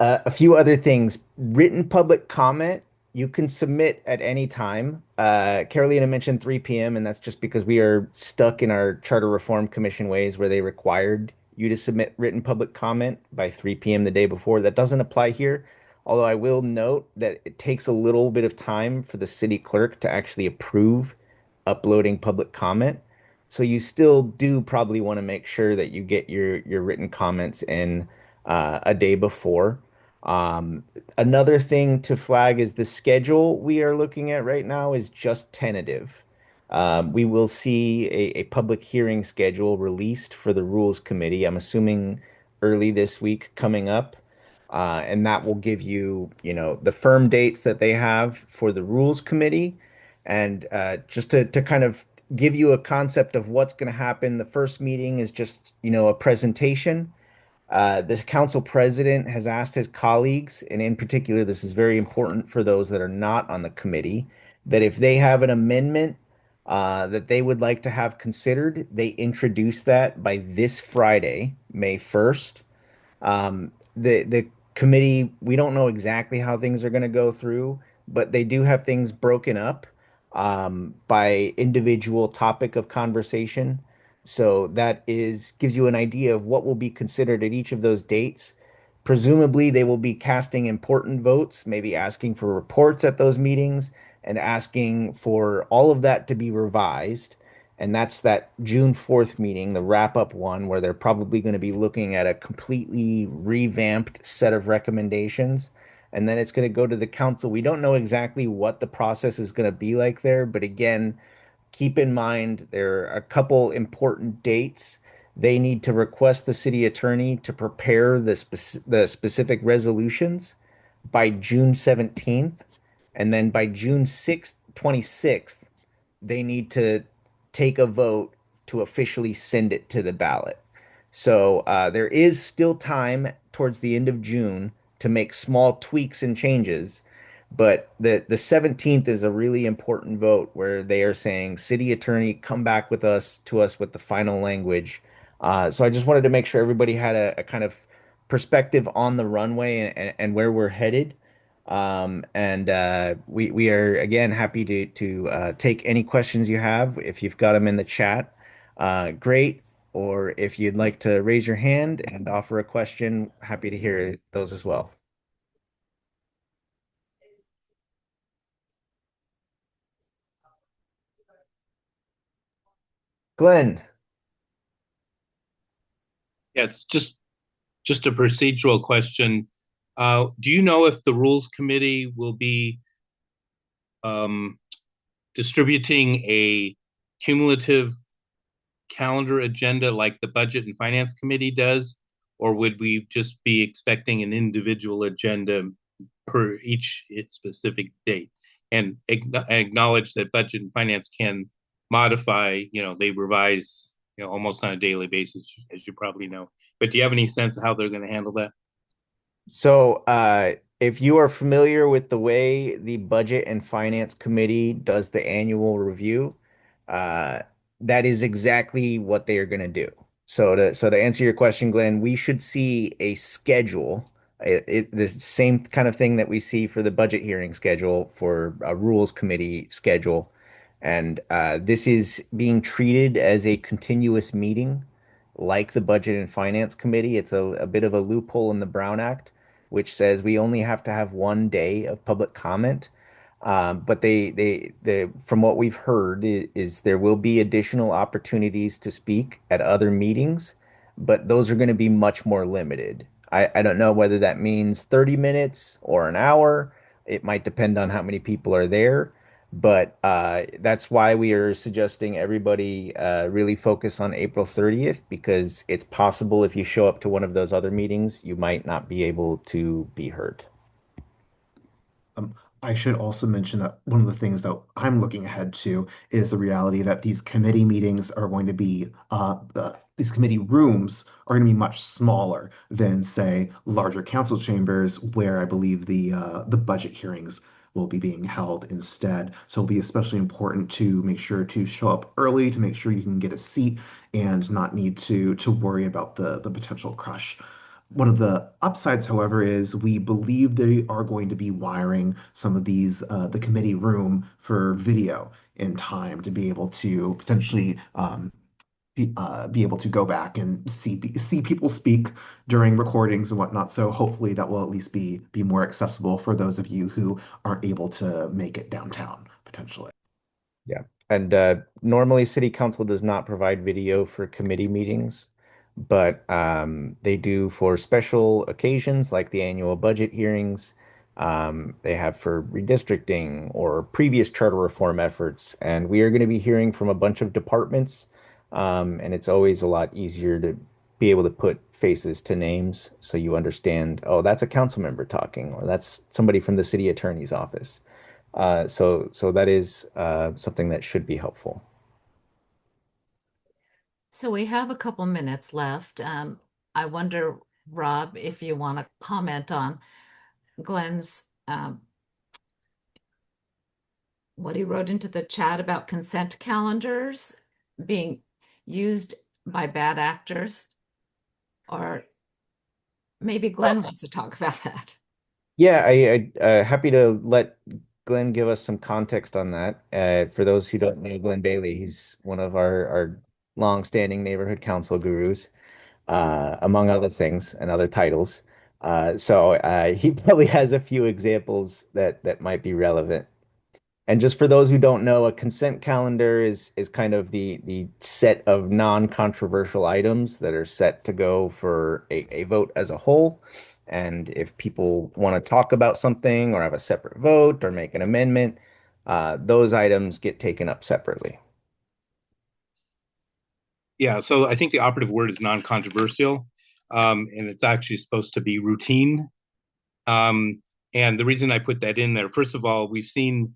Speaker 3: a few other things. Written public comment, you can submit at any time. Carolina mentioned 3 p.m., and that's just because we are stuck in our Charter Reform Commission ways where they required you to submit written public comment by 3 p.m. the day before. That doesn't apply here. Although I will note that it takes a little bit of time for the city clerk to actually approve uploading public comment. So you still do probably want to make sure that you get your written comments in a day before. Um, Another thing to flag is the schedule we are looking at right now is just tentative. We will see a public hearing schedule released for the Rules Committee. I'm assuming early this week coming up. And that will give you, the firm dates that they have for the Rules Committee. And just to kind of give you a concept of what's going to happen, the first meeting is just, a presentation. The council president has asked his colleagues, and in particular, this is very important for those that are not on the committee, that if they have an amendment that they would like to have considered, they introduce that by this Friday, May 1st. The committee, we don't know exactly how things are going to go through, but they do have things broken up by individual topic of conversation. So that is gives you an idea of what will be considered at each of those dates. Presumably, they will be casting important votes, maybe asking for reports at those meetings and asking for all of that to be revised. And that's that June 4th meeting, the wrap-up one, where they're probably going to be looking at a completely revamped set of recommendations. And then it's going to go to the council. We don't know exactly what the process is going to be like there, but again, keep in mind there are a couple important dates. They need to request the city attorney to prepare the specific resolutions by June 17th. And then by June 6th, 26th, they need to take a vote to officially send it to the ballot. So there is still time towards the end of June to make small tweaks and changes, but the 17th is a really important vote where they are saying, "City attorney, come back with us to us with the final language." So I just wanted to make sure everybody had a kind of perspective on the runway and where we're headed. And we are again happy to take any questions you have. If you've got them in the chat, great. Or if you'd like to raise your hand and offer a question, happy to hear those as well. Glenn.
Speaker 4: Yes, just a procedural question. Do you know if the Rules Committee will be um, distributing a cumulative calendar agenda like the Budget and Finance Committee does, or would we just be expecting an individual agenda per each its specific date? And acknowledge that Budget and Finance can modify, they revise, almost on a daily basis, as you probably know. But do you have any sense of how they're going to handle that?
Speaker 3: So If you are familiar with the way the Budget and Finance Committee does the annual review, uh, that is exactly what they are going to do. So to answer your question, Glenn, we should see a schedule, the same kind of thing that we see for the budget hearing schedule for a Rules Committee schedule. And this is being treated as a continuous meeting, like the Budget and Finance Committee. It's a bit of a loophole in the Brown Act which says we only have to have 1 day of public comment. But from what we've heard is there will be additional opportunities to speak at other meetings, but those are going to be much more limited. I don't know whether that means 30 minutes or an hour. It might depend on how many people are there. But that's why we are suggesting everybody really focus on April 30th because it's possible if you show up to one of those other meetings, you might not be able to be heard.
Speaker 2: Um, I should also mention that one of the things that I'm looking ahead to is the reality that these committee meetings are going to be, these committee rooms are going to be much smaller than, say, larger council chambers, where I believe the budget hearings will be being held instead. So it'll be especially important to make sure to show up early to make sure you can get a seat and not need to worry about the potential crush. One of the upsides, however, is we believe they are going to be wiring some of these, the committee room for video in time to be able to potentially be able to go back and see people speak during recordings and whatnot. So hopefully that will at least be more accessible for those of you who aren't able to make it downtown potentially.
Speaker 3: Yeah. And normally city council does not provide video for committee meetings, but they do for special occasions like the annual budget hearings. They have for redistricting or previous charter reform efforts. And we are going to be hearing from a bunch of departments. And it's always a lot easier to be able to put faces to names so you understand, oh, that's a council member talking, or that's somebody from the city attorney's office. So that is something that should be helpful.
Speaker 1: So we have a couple minutes left. I wonder, Rob, if you want to comment on Glenn's what he wrote into the chat about consent calendars being used by bad actors, or maybe Glenn wants to talk about that.
Speaker 3: Yeah, happy to let Glenn give us some context on that. For those who don't know Glenn Bailey, he's one of our long-standing neighborhood council gurus, among other things and other titles. So he probably has a few examples that might be relevant. And just for those who don't know, a consent calendar is kind of the set of non-controversial items that are set to go for a vote as a whole. And if people want to talk about something or have a separate vote or make an amendment, those items get taken up separately.
Speaker 4: Yeah, so I think the operative word is non-controversial, and it's actually supposed to be routine. And the reason I put that in there, first of all, we've seen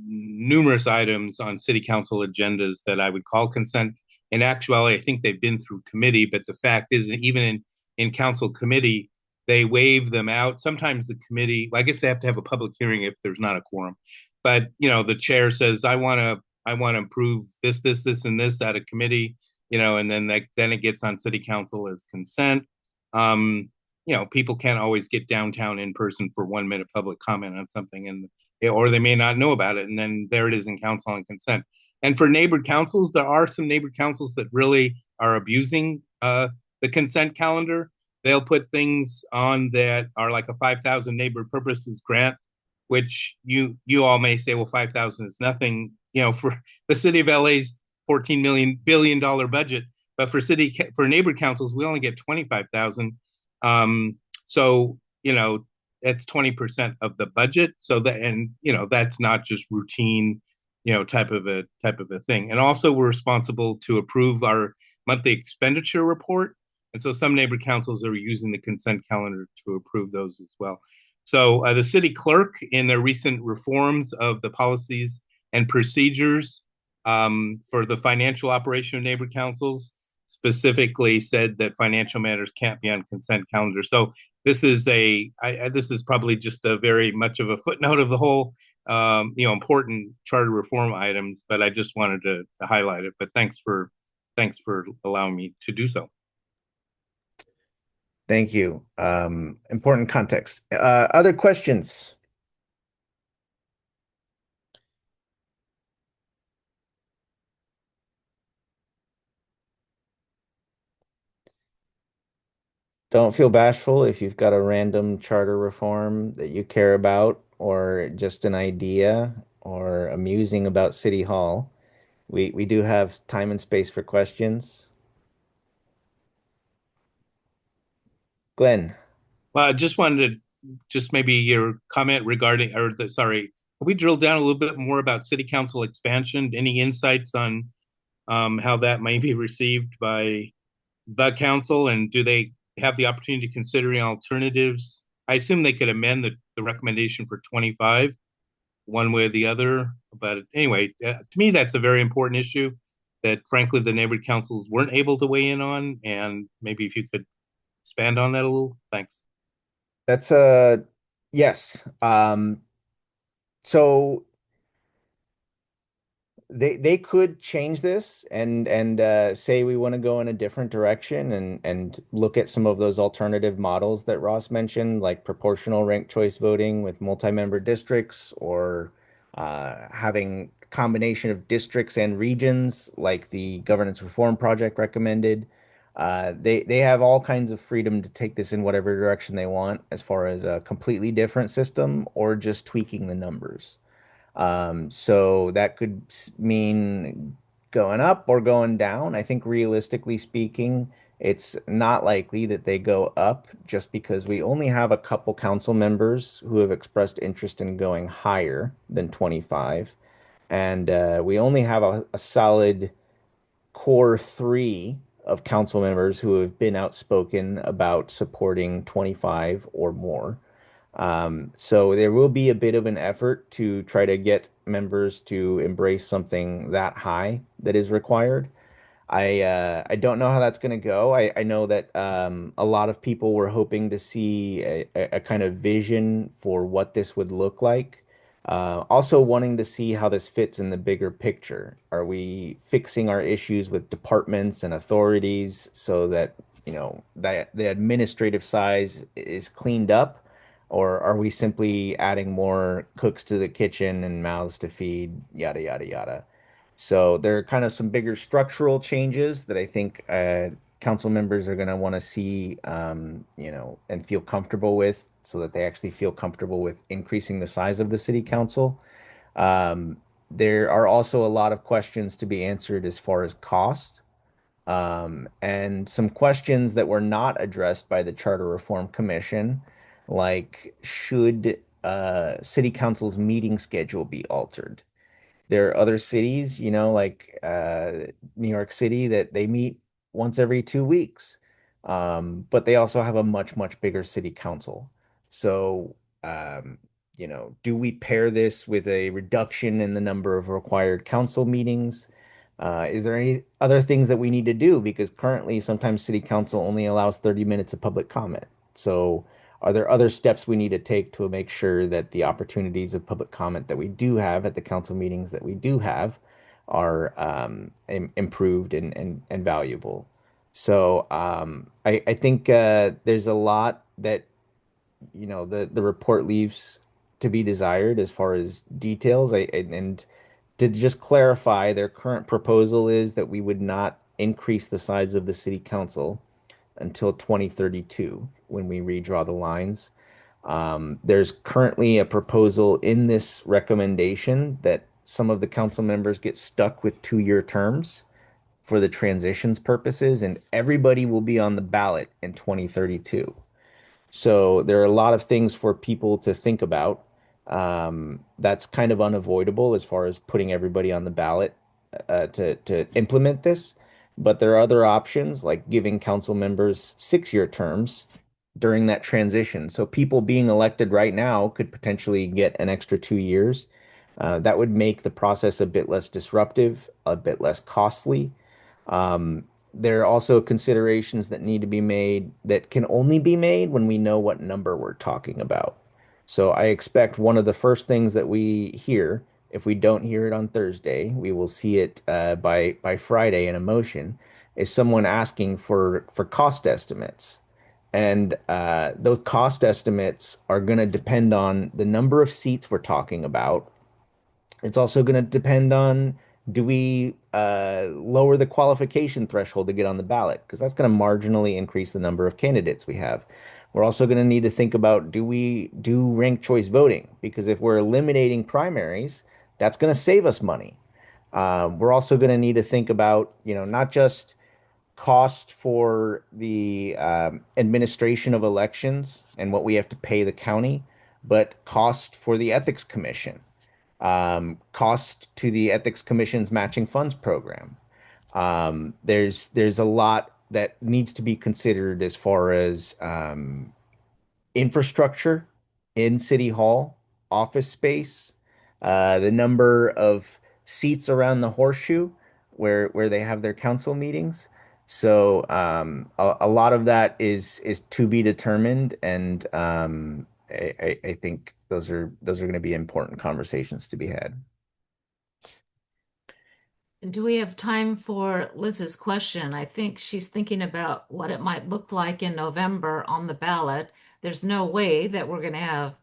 Speaker 4: numerous items on city council agendas that I would call consent. In actuality, I think they've been through committee, but the fact is that even in council committee, they waive them out. Sometimes the committee, well, I guess they have to have a public hearing if there's not a quorum. But the chair says, I want to approve this, and this at a committee, and then it gets on city council as consent. People can't always get downtown in person for 1 minute public comment on something, or they may not know about it, and then there it is in council on consent. And for neighborhood councils, there are some neighborhood councils that really are abusing the consent calendar. They'll put things on that are like a 5,000 neighborhood purposes grant, which you all may say, well, 5,000 is nothing, for the city of LA's $14 billion budget, but for neighborhood councils, we only get 25,000. So that's 20% of the budget. So that's not just routine, type of a thing. And also we're responsible to approve our monthly expenditure report. And so some neighborhood councils are using the consent calendar to approve those as well. So the city clerk, in their recent reforms of the policies and procedures for the financial operation of neighborhood councils, specifically said that financial matters can't be on consent calendar. So this is probably just a very much of a footnote of the whole important charter reform items, but I just wanted to highlight it. But thanks for allowing me to do so.
Speaker 3: Thank you. Important context. Other questions? Don't feel bashful if you've got a random charter reform that you care about, or just an idea or amusing about City Hall. We do have time and space for questions. Glenn.
Speaker 4: Well, I just wanted to just maybe your comment regarding, sorry, can we drill down a little bit more about city council expansion? Any insights on how that may be received by the council, and do they have the opportunity to consider any alternatives? I assume they could amend the recommendation for 25 one way or the other. But anyway, to me, that's a very important issue that, frankly, the neighborhood councils weren't able to weigh in on. And maybe if you could expand on that a little. Thanks.
Speaker 3: That's yes. So they could change this and say we want to go in a different direction and look at some of those alternative models that Ross mentioned, like proportional ranked choice voting with multi-member districts, or having a combination of districts and regions, like the Governance Reform Project recommended. They have all kinds of freedom to take this in whatever direction they want, as far as a completely different system or just tweaking the numbers. So that could mean going up or going down. I think realistically speaking, it's not likely that they go up, just because we only have a couple council members who have expressed interest in going higher than 25. And we only have a solid core three of council members who have been outspoken about supporting 25 or more. So there will be a bit of an effort to try to get members to embrace something that high that is required. I don't know how that's going to go. I know that a lot of people were hoping to see a kind of vision for what this would look like. Also wanting to see how this fits in the bigger picture. Are we fixing our issues with departments and authorities so that, that the administrative size is cleaned up? Or are we simply adding more cooks to the kitchen and mouths to feed, yada, yada, yada? So there are kind of some bigger structural changes that I think council members are going to want to see, and feel comfortable with, so that they actually feel comfortable with increasing the size of the city council. There are also a lot of questions to be answered as far as cost, and some questions that were not addressed by the Charter Reform Commission, like should city council's meeting schedule be altered? There are other cities, like New York City, that they meet once every 2 weeks. But they also have a much, much bigger city council. So, do we pair this with a reduction in the number of required council meetings? Is there any other things that we need to do? Because currently, sometimes city council only allows 30 minutes of public comment. So, are there other steps we need to take to make sure that the opportunities of public comment that we do have at the council meetings that we do have are improved and valuable? So I think there's a lot that the report leaves to be desired as far as details. And to just clarify, their current proposal is that we would not increase the size of the city council until 2032, when we redraw the lines. There's currently a proposal in this recommendation that some of the council members get stuck with 2-year terms for the transitions purposes, and everybody will be on the ballot in 2032. So there are a lot of things for people to think about. That's kind of unavoidable as far as putting everybody on the ballot to implement this. But there are other options, like giving council members 6-year terms during that transition. So people being elected right now could potentially get an extra 2 years. That would make the process a bit less disruptive, a bit less costly. There are also considerations that need to be made that can only be made when we know what number we're talking about. So I expect one of the first things that we hear, if we don't hear it on Thursday, we will see it by Friday in a motion, is someone asking for cost estimates. And those cost estimates are going to depend on the number of seats we're talking about. It's also going to depend on, do we lower the qualification threshold to get on the ballot? Because that's going to marginally increase the number of candidates we have. We're also going to need to think about, do we do ranked choice voting? Because if we're eliminating primaries, that's going to save us money. We're also going to need to think about, not just cost for the administration of elections and what we have to pay the county, but cost for the Ethics Commission, cost to the Ethics Commission's matching funds program. There's a lot that needs to be considered as far as infrastructure in City Hall, office space, the number of seats around the horseshoe where they have their council meetings. So a lot of that is to be determined, and I think those are going to be important conversations to be had.
Speaker 1: Do we have time for Liz's question? I think she's thinking about what it might look like in November on the ballot. There's no way that we're going to have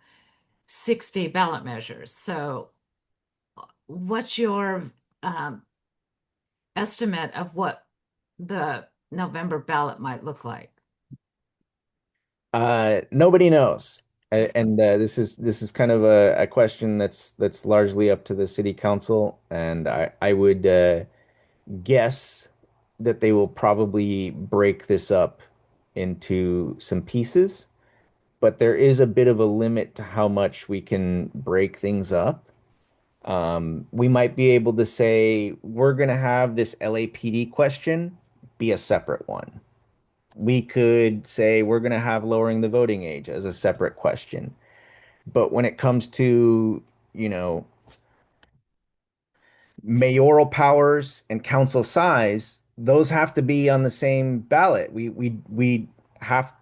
Speaker 1: 60 ballot measures. So, what's your um, estimate of what the November ballot might look like?
Speaker 3: Nobody knows. And this is kind of a question that's largely up to the city council, and I would guess that they will probably break this up into some pieces, but there is a bit of a limit to how much we can break things up. We might be able to say we're going to have this LAPD question be a separate one. We could say we're going to have lowering the voting age as a separate question. But when it comes to, you know, mayoral powers and council size, those have to be on the same ballot. We have,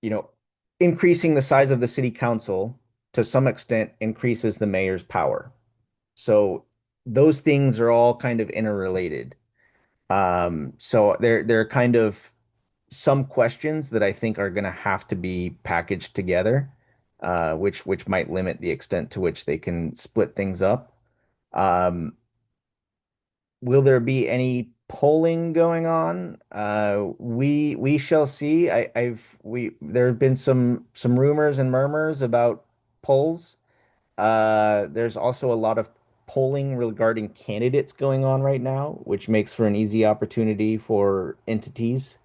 Speaker 3: you know, increasing the size of the city council to some extent increases the mayor's power. So those things are all kind of interrelated. So they're kind of some questions that I think are going to have to be packaged together, which might limit the extent to which they can split things up. Um, will there be any polling going on? We shall see. We there have been some rumors and murmurs about polls. There's also a lot of polling regarding candidates going on right now, which makes for an easy opportunity for entities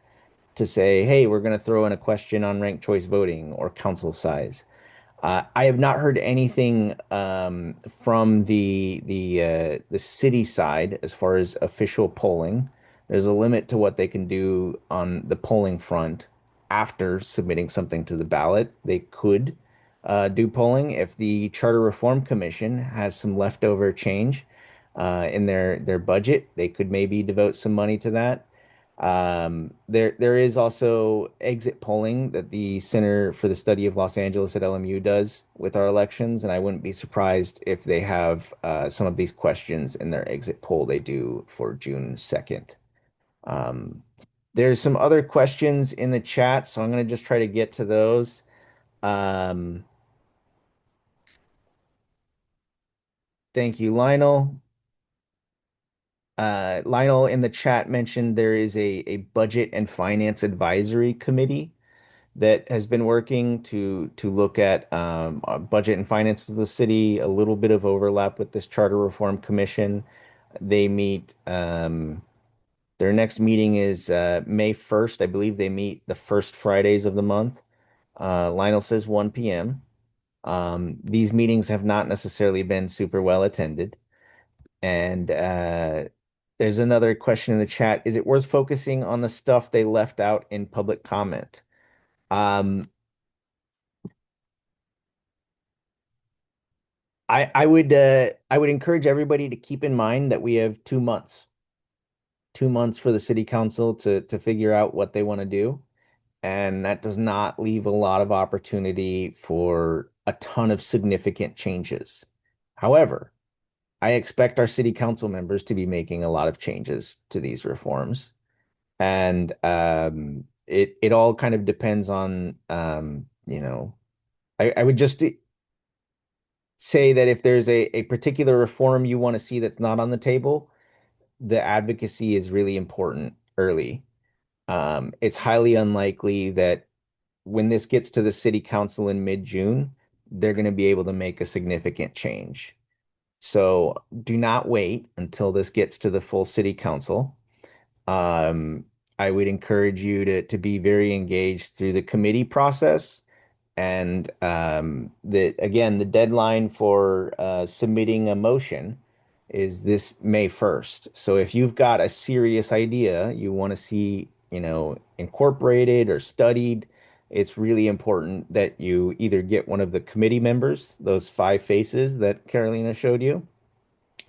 Speaker 3: to say, hey, we're going to throw in a question on ranked choice voting or council size. I have not heard anything from the city side as far as official polling. There's a limit to what they can do on the polling front after submitting something to the ballot. They could do polling if the Charter Reform Commission has some leftover change in their budget. They could maybe devote some money to that. There is also exit polling that the Center for the Study of Los Angeles at LMU does with our elections, and I wouldn't be surprised if they have some of these questions in their exit poll they do for June 2nd. Um, there's some other questions in the chat, so I'm going to just try to get to those. Um, thank you, Lionel. Lionel in the chat mentioned there is a budget and finance advisory committee that has been working to look at budget and finances of the city, a little bit of overlap with this Charter Reform Commission. They meet, their next meeting is May 1st. I believe they meet the first Fridays of the month. Lionel says 1 p.m. These meetings have not necessarily been super well attended. And there's another question in the chat. Is it worth focusing on the stuff they left out in public comment? Um, I would encourage everybody to keep in mind that we have 2 months 2 months for the city council to figure out what they want to do. And that does not leave a lot of opportunity for a ton of significant changes. However, I expect our city council members to be making a lot of changes to these reforms. And it all kind of depends on I would just say that if there's a particular reform you want to see that's not on the table, the advocacy is really important early. It's highly unlikely that when this gets to the city council in mid-June, they're going to be able to make a significant change. So do not wait until this gets to the full city council. Um, I would encourage you to be very engaged through the committee process. And the deadline for submitting a motion is this May 1st. So if you've got a serious idea you want to see, incorporated or studied, it's really important that you either get one of the committee members, those five faces that Carolina showed you.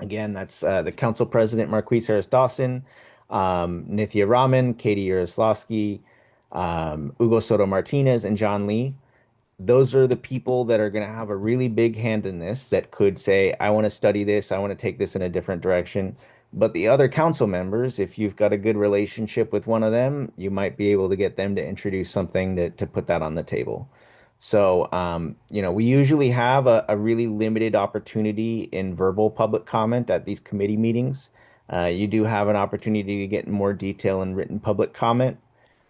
Speaker 3: Again, that's the council president, Marquise Harris Dawson, Nithya Raman, Katie Yaroslavsky, Hugo Soto Martinez, and John Lee. Those are the people that are going to have a really big hand in this that could say, I want to study this, I want to take this in a different direction. But the other council members, if you've got a good relationship with one of them, you might be able to get them to introduce something to put that on the table. So, we usually have a really limited opportunity in verbal public comment at these committee meetings. You do have an opportunity to get in more detail in written public comment.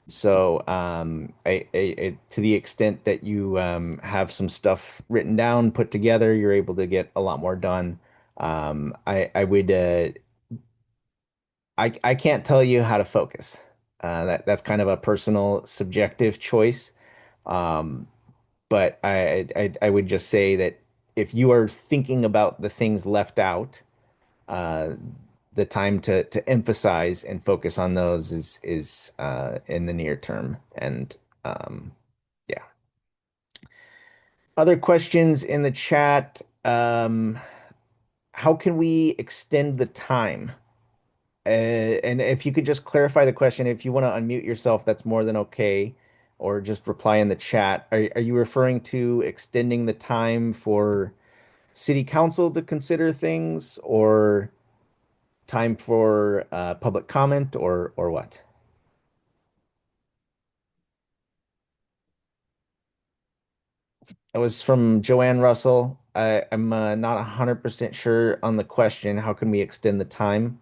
Speaker 3: So, to the extent that you have some stuff written down, put together, you're able to get a lot more done. I would, I can't tell you how to focus. That's kind of a personal, subjective choice. Um, but I would just say that if you are thinking about the things left out, uh, the time to emphasize and focus on those is in the near term. And yeah. Other questions in the chat. How can we extend the time? And if you could just clarify the question, if you want to unmute yourself, that's more than okay, or just reply in the chat. Are you referring to extending the time for city council to consider things, or time for public comment, or what? It was from Joanne Russell. I'm not 100% sure on the question. How can we extend the time?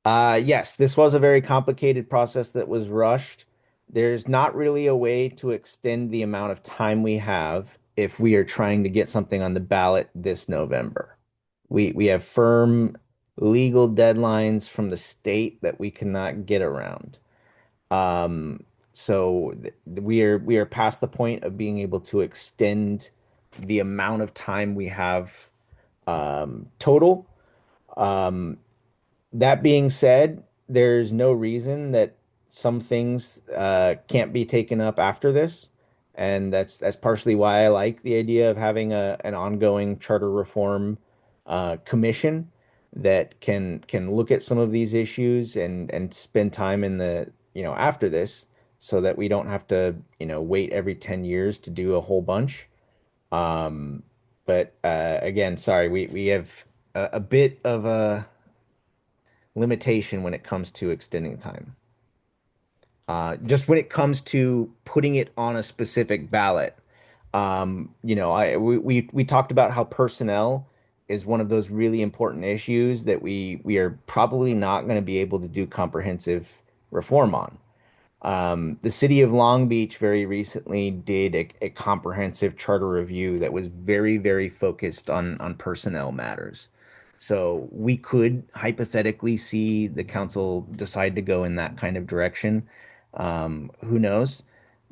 Speaker 3: Yes, this was a very complicated process that was rushed. There's not really a way to extend the amount of time we have if we are trying to get something on the ballot this November. We have firm legal deadlines from the state that we cannot get around. Um, we are past the point of being able to extend the amount of time we have total. Um, that being said, there's no reason that some things can't be taken up after this, and that's partially why I like the idea of having an ongoing charter reform commission that can look at some of these issues and spend time in the after this, so that we don't have to wait every 10 years to do a whole bunch. Um, but again, sorry, we have a bit of a limitation when it comes to extending time. Just when it comes to putting it on a specific ballot, we talked about how personnel is one of those really important issues that we are probably not going to be able to do comprehensive reform on. The city of Long Beach very recently did a comprehensive charter review that was very, very focused on personnel matters. So we could hypothetically see the council decide to go in that kind of direction. Who knows?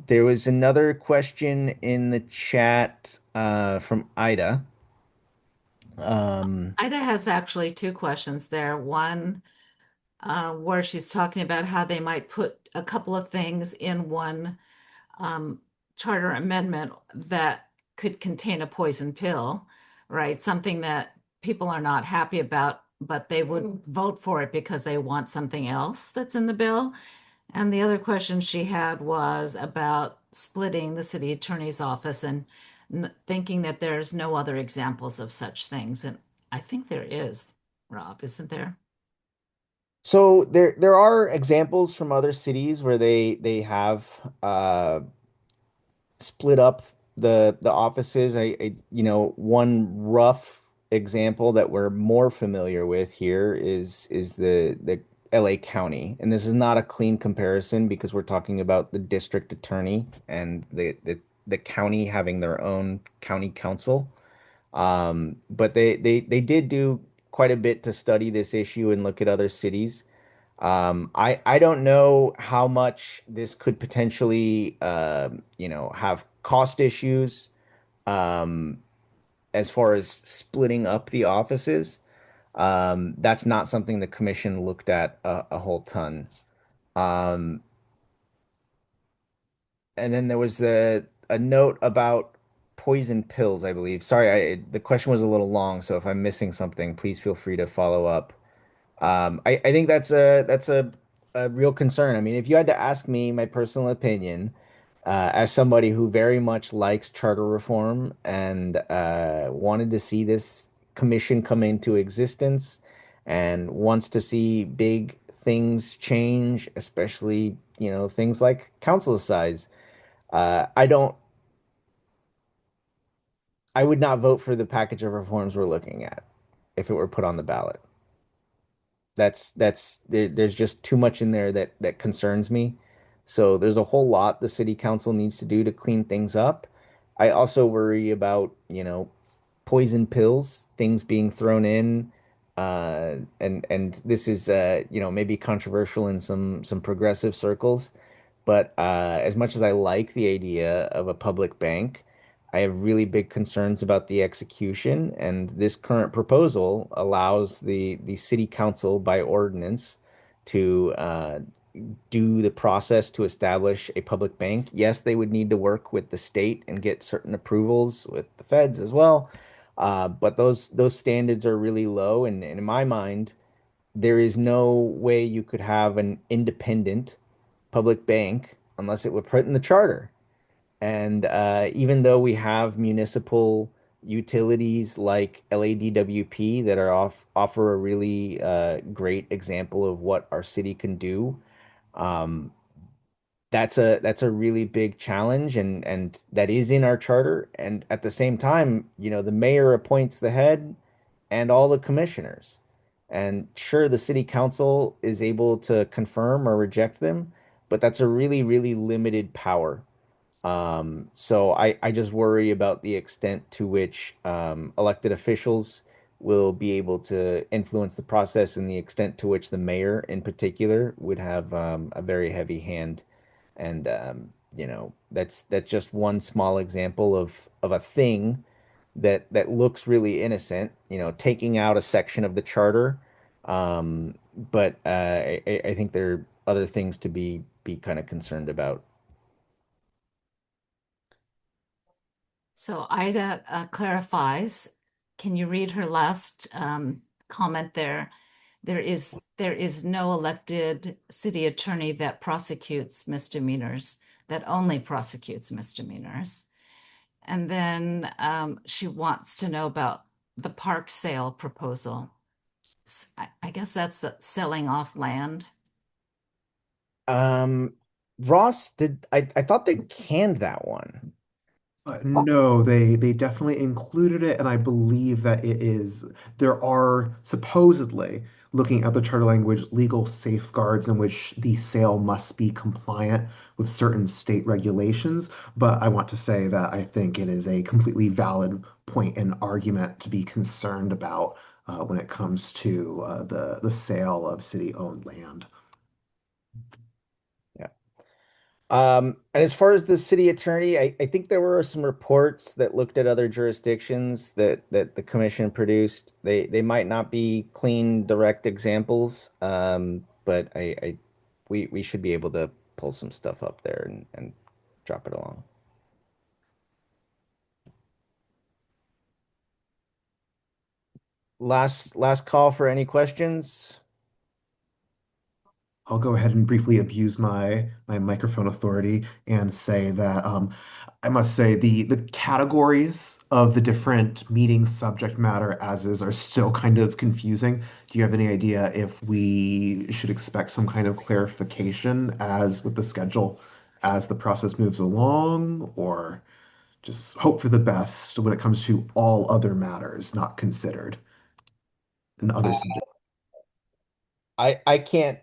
Speaker 3: There was another question in the chat from Ida.
Speaker 1: Ida has actually two questions there. One, where she's talking about how they might put a couple of things in one charter amendment that could contain a poison pill, right? Something that people are not happy about but they would vote for it because they want something else that's in the bill. And the other question she had was about splitting the city attorney's office and thinking that there's no other examples of such things. And I think there is, Rob, isn't there?
Speaker 3: So there are examples from other cities where they have split up the offices. One rough example that we're more familiar with here is the LA County, and this is not a clean comparison because we're talking about the district attorney and the county having their own county council. But they did do quite a bit to study this issue and look at other cities. I don't know how much this could potentially, have cost issues, um, as far as splitting up the offices. That's not something the commission looked at a whole ton. Um, and then there was a note about poison pills, I believe. Sorry, the question was a little long, so if I'm missing something, please feel free to follow up. I think that's a real concern. I mean, if you had to ask me my personal opinion, as somebody who very much likes charter reform and wanted to see this commission come into existence and wants to see big things change, especially, things like council size, I don't, I would not vote for the package of reforms we're looking at if it were put on the ballot. There's just too much in there that concerns me. So there's a whole lot the city council needs to do to clean things up. I also worry about, poison pills, things being thrown in. And this is, maybe controversial in some progressive circles. But as much as I like the idea of a public bank, I have really big concerns about the execution. And this current proposal allows the city council by ordinance to do the process to establish a public bank. Yes, they would need to work with the state and get certain approvals with the feds as well. But those standards are really low. And in my mind, there is no way you could have an independent public bank unless it were put in the charter. And even though we have municipal utilities like LADWP that offer a really great example of what our city can do, um, that's a really big challenge, and that is in our charter. And at the same time, the mayor appoints the head and all the commissioners. And sure, the city council is able to confirm or reject them, but that's a really, really limited power. So I just worry about the extent to which elected officials will be able to influence the process and the extent to which the mayor in particular would have a very heavy hand. And that's just one small example of a thing that looks really innocent, taking out a section of the charter. But I think there are other things to be kind of concerned about.
Speaker 1: So Ida clarifies. Can you read her last comment there? There is no elected city attorney that prosecutes misdemeanors, that only prosecutes misdemeanors. And then she wants to know about the park sale proposal. I guess that's selling off land.
Speaker 3: Um, Ross, I thought they canned that one.
Speaker 2: No, they definitely included it, and I believe that there are supposedly, looking at the charter language, legal safeguards in which the sale must be compliant with certain state regulations. But I want to say that I think it is a completely valid point and argument to be concerned about when it comes to the sale of city-owned land.
Speaker 3: Yeah. And as far as the city attorney, I think there were some reports that looked at other jurisdictions that the commission produced. They might not be clean, direct examples, but we should be able to pull some stuff up there and drop it along. last call for any questions.
Speaker 2: I'll go ahead and briefly abuse my microphone authority and say that I must say the categories of the different meeting subject matter as is are still kind of confusing. Do you have any idea if we should expect some kind of clarification as with the schedule as the process moves along, or just hope for the best when it comes to all other matters not considered and other subjects?
Speaker 3: I can't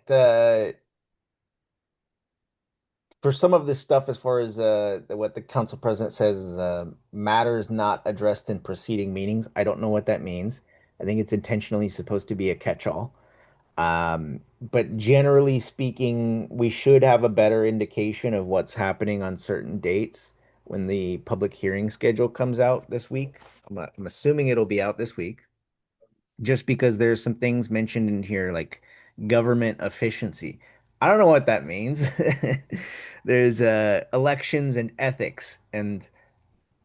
Speaker 3: for some of this stuff as far as what the council president says is matters not addressed in preceding meetings. I don't know what that means. I think it's intentionally supposed to be a catch-all. But generally speaking, we should have a better indication of what's happening on certain dates when the public hearing schedule comes out this week. I'm assuming it'll be out this week, just because there's some things mentioned in here like government efficiency. I don't know what that means. There's elections and ethics, and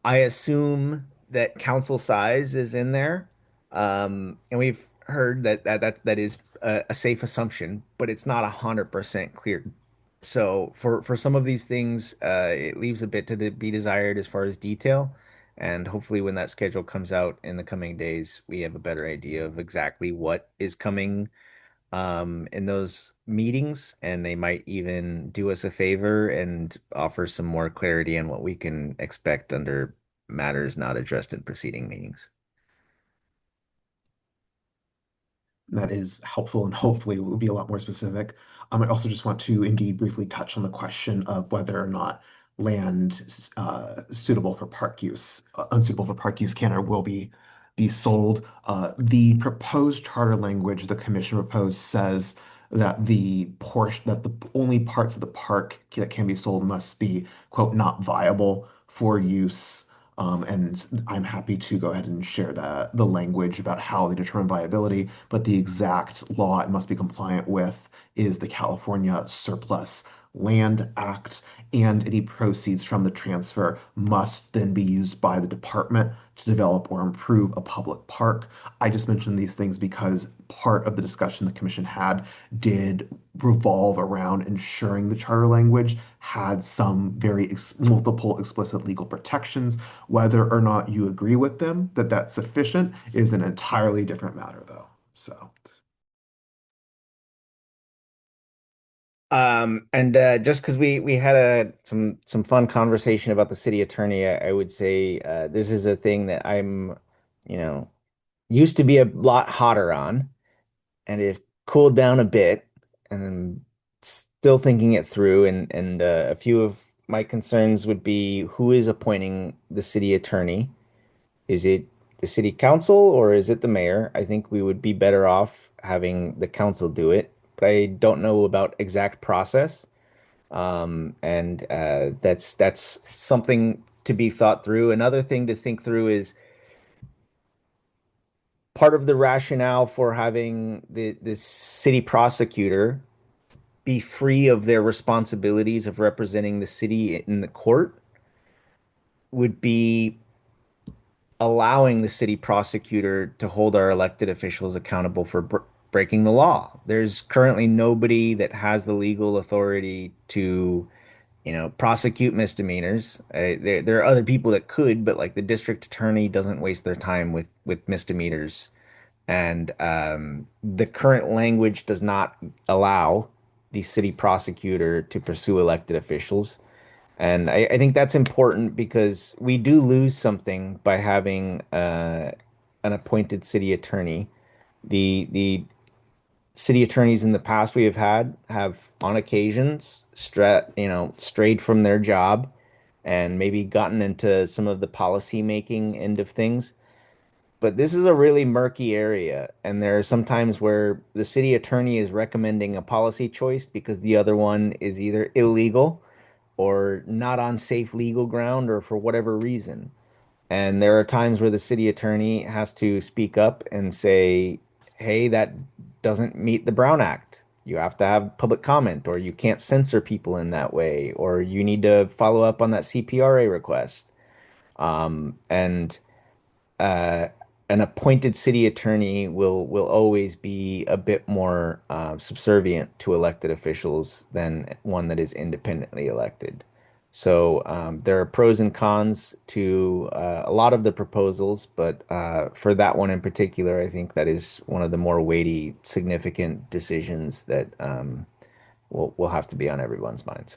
Speaker 3: I assume that council size is in there. And we've heard that is a safe assumption, but it's not 100% clear. So for some of these things, it leaves a bit to be desired as far as detail. And hopefully, when that schedule comes out in the coming days, we have a better idea of exactly what is coming in those meetings, and they might even do us a favor and offer some more clarity on what we can expect under matters not addressed in preceding meetings.
Speaker 2: That is helpful and hopefully will be a lot more specific. I also just want to indeed briefly touch on the question of whether or not land suitable for park use, unsuitable for park use can or will be sold. The proposed charter language the commission proposed says that the only parts of the park that can be sold must be, quote, not viable for use. And I'm happy to go ahead and share the language about how they determine viability, but the exact law it must be compliant with is the California Surplus Land Act, and any proceeds from the transfer must then be used by the department to develop or improve a public park. I just mentioned these things because part of the discussion the commission had did revolve around ensuring the charter language had some multiple explicit legal protections. Whether or not you agree with them that that's sufficient is an entirely different matter, though. So,
Speaker 3: And just because we had some fun conversation about the city attorney, I would say this is a thing that I'm, you know, used to be a lot hotter on, and it cooled down a bit, and I'm still thinking it through. And a few of my concerns would be who is appointing the city attorney? Is it the city council or is it the mayor? I think we would be better off having the council do it, but I don't know about exact process. And that's something to be thought through. Another thing to think through is part of the rationale for having the city prosecutor be free of their responsibilities of representing the city in the court would be allowing the city prosecutor to hold our elected officials accountable for breaking the law. There's currently nobody that has the legal authority to, prosecute misdemeanors. There are other people that could, but like the district attorney doesn't waste their time with misdemeanors. And the current language does not allow the city prosecutor to pursue elected officials. And I think that's important because we do lose something by having an appointed city attorney. The city attorneys in the past we have had have on occasions strayed from their job and maybe gotten into some of the policy making end of things. But this is a really murky area, and there are some times where the city attorney is recommending a policy choice because the other one is either illegal or not on safe legal ground or for whatever reason. And there are times where the city attorney has to speak up and say, hey, that doesn't meet the Brown Act. You have to have public comment, or you can't censor people in that way, or you need to follow up on that CPRA request. And uh, an appointed city attorney will always be a bit more subservient to elected officials than one that is independently elected. So there are pros and cons to a lot of the proposals, but for that one in particular, I think that is one of the more weighty, significant decisions that will have to be on everyone's minds.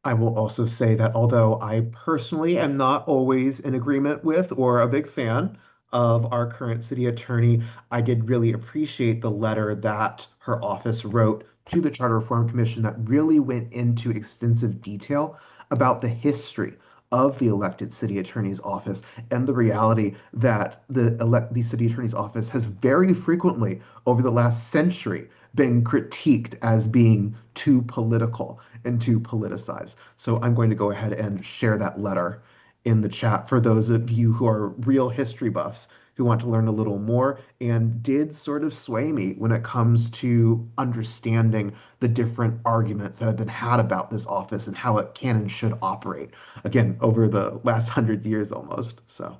Speaker 2: I will also say that although I personally am not always in agreement with or a big fan of our current city attorney, I did really appreciate the letter that her office wrote to the Charter Reform Commission that really went into extensive detail about the history of the elected city attorney's office and the reality that the city attorney's office has very frequently over the last century been critiqued as being too political and too politicized. So I'm going to go ahead and share that letter in the chat for those of you who are real history buffs who want to learn a little more and did sort of sway me when it comes to understanding the different arguments that have been had about this office and how it can and should operate. Again, over the last 100 years almost. So.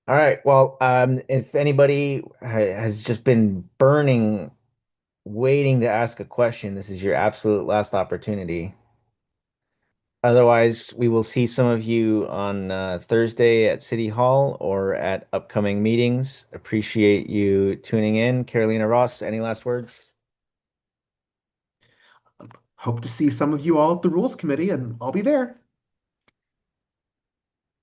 Speaker 3: All right. Well, if anybody has just been burning, waiting to ask a question, this is your absolute last opportunity. Otherwise, we will see some of you on Thursday at City Hall or at upcoming meetings. Appreciate you tuning in. Carolina Ross, any last words?
Speaker 2: Hope to see some of you all at the Rules Committee, and I'll be there.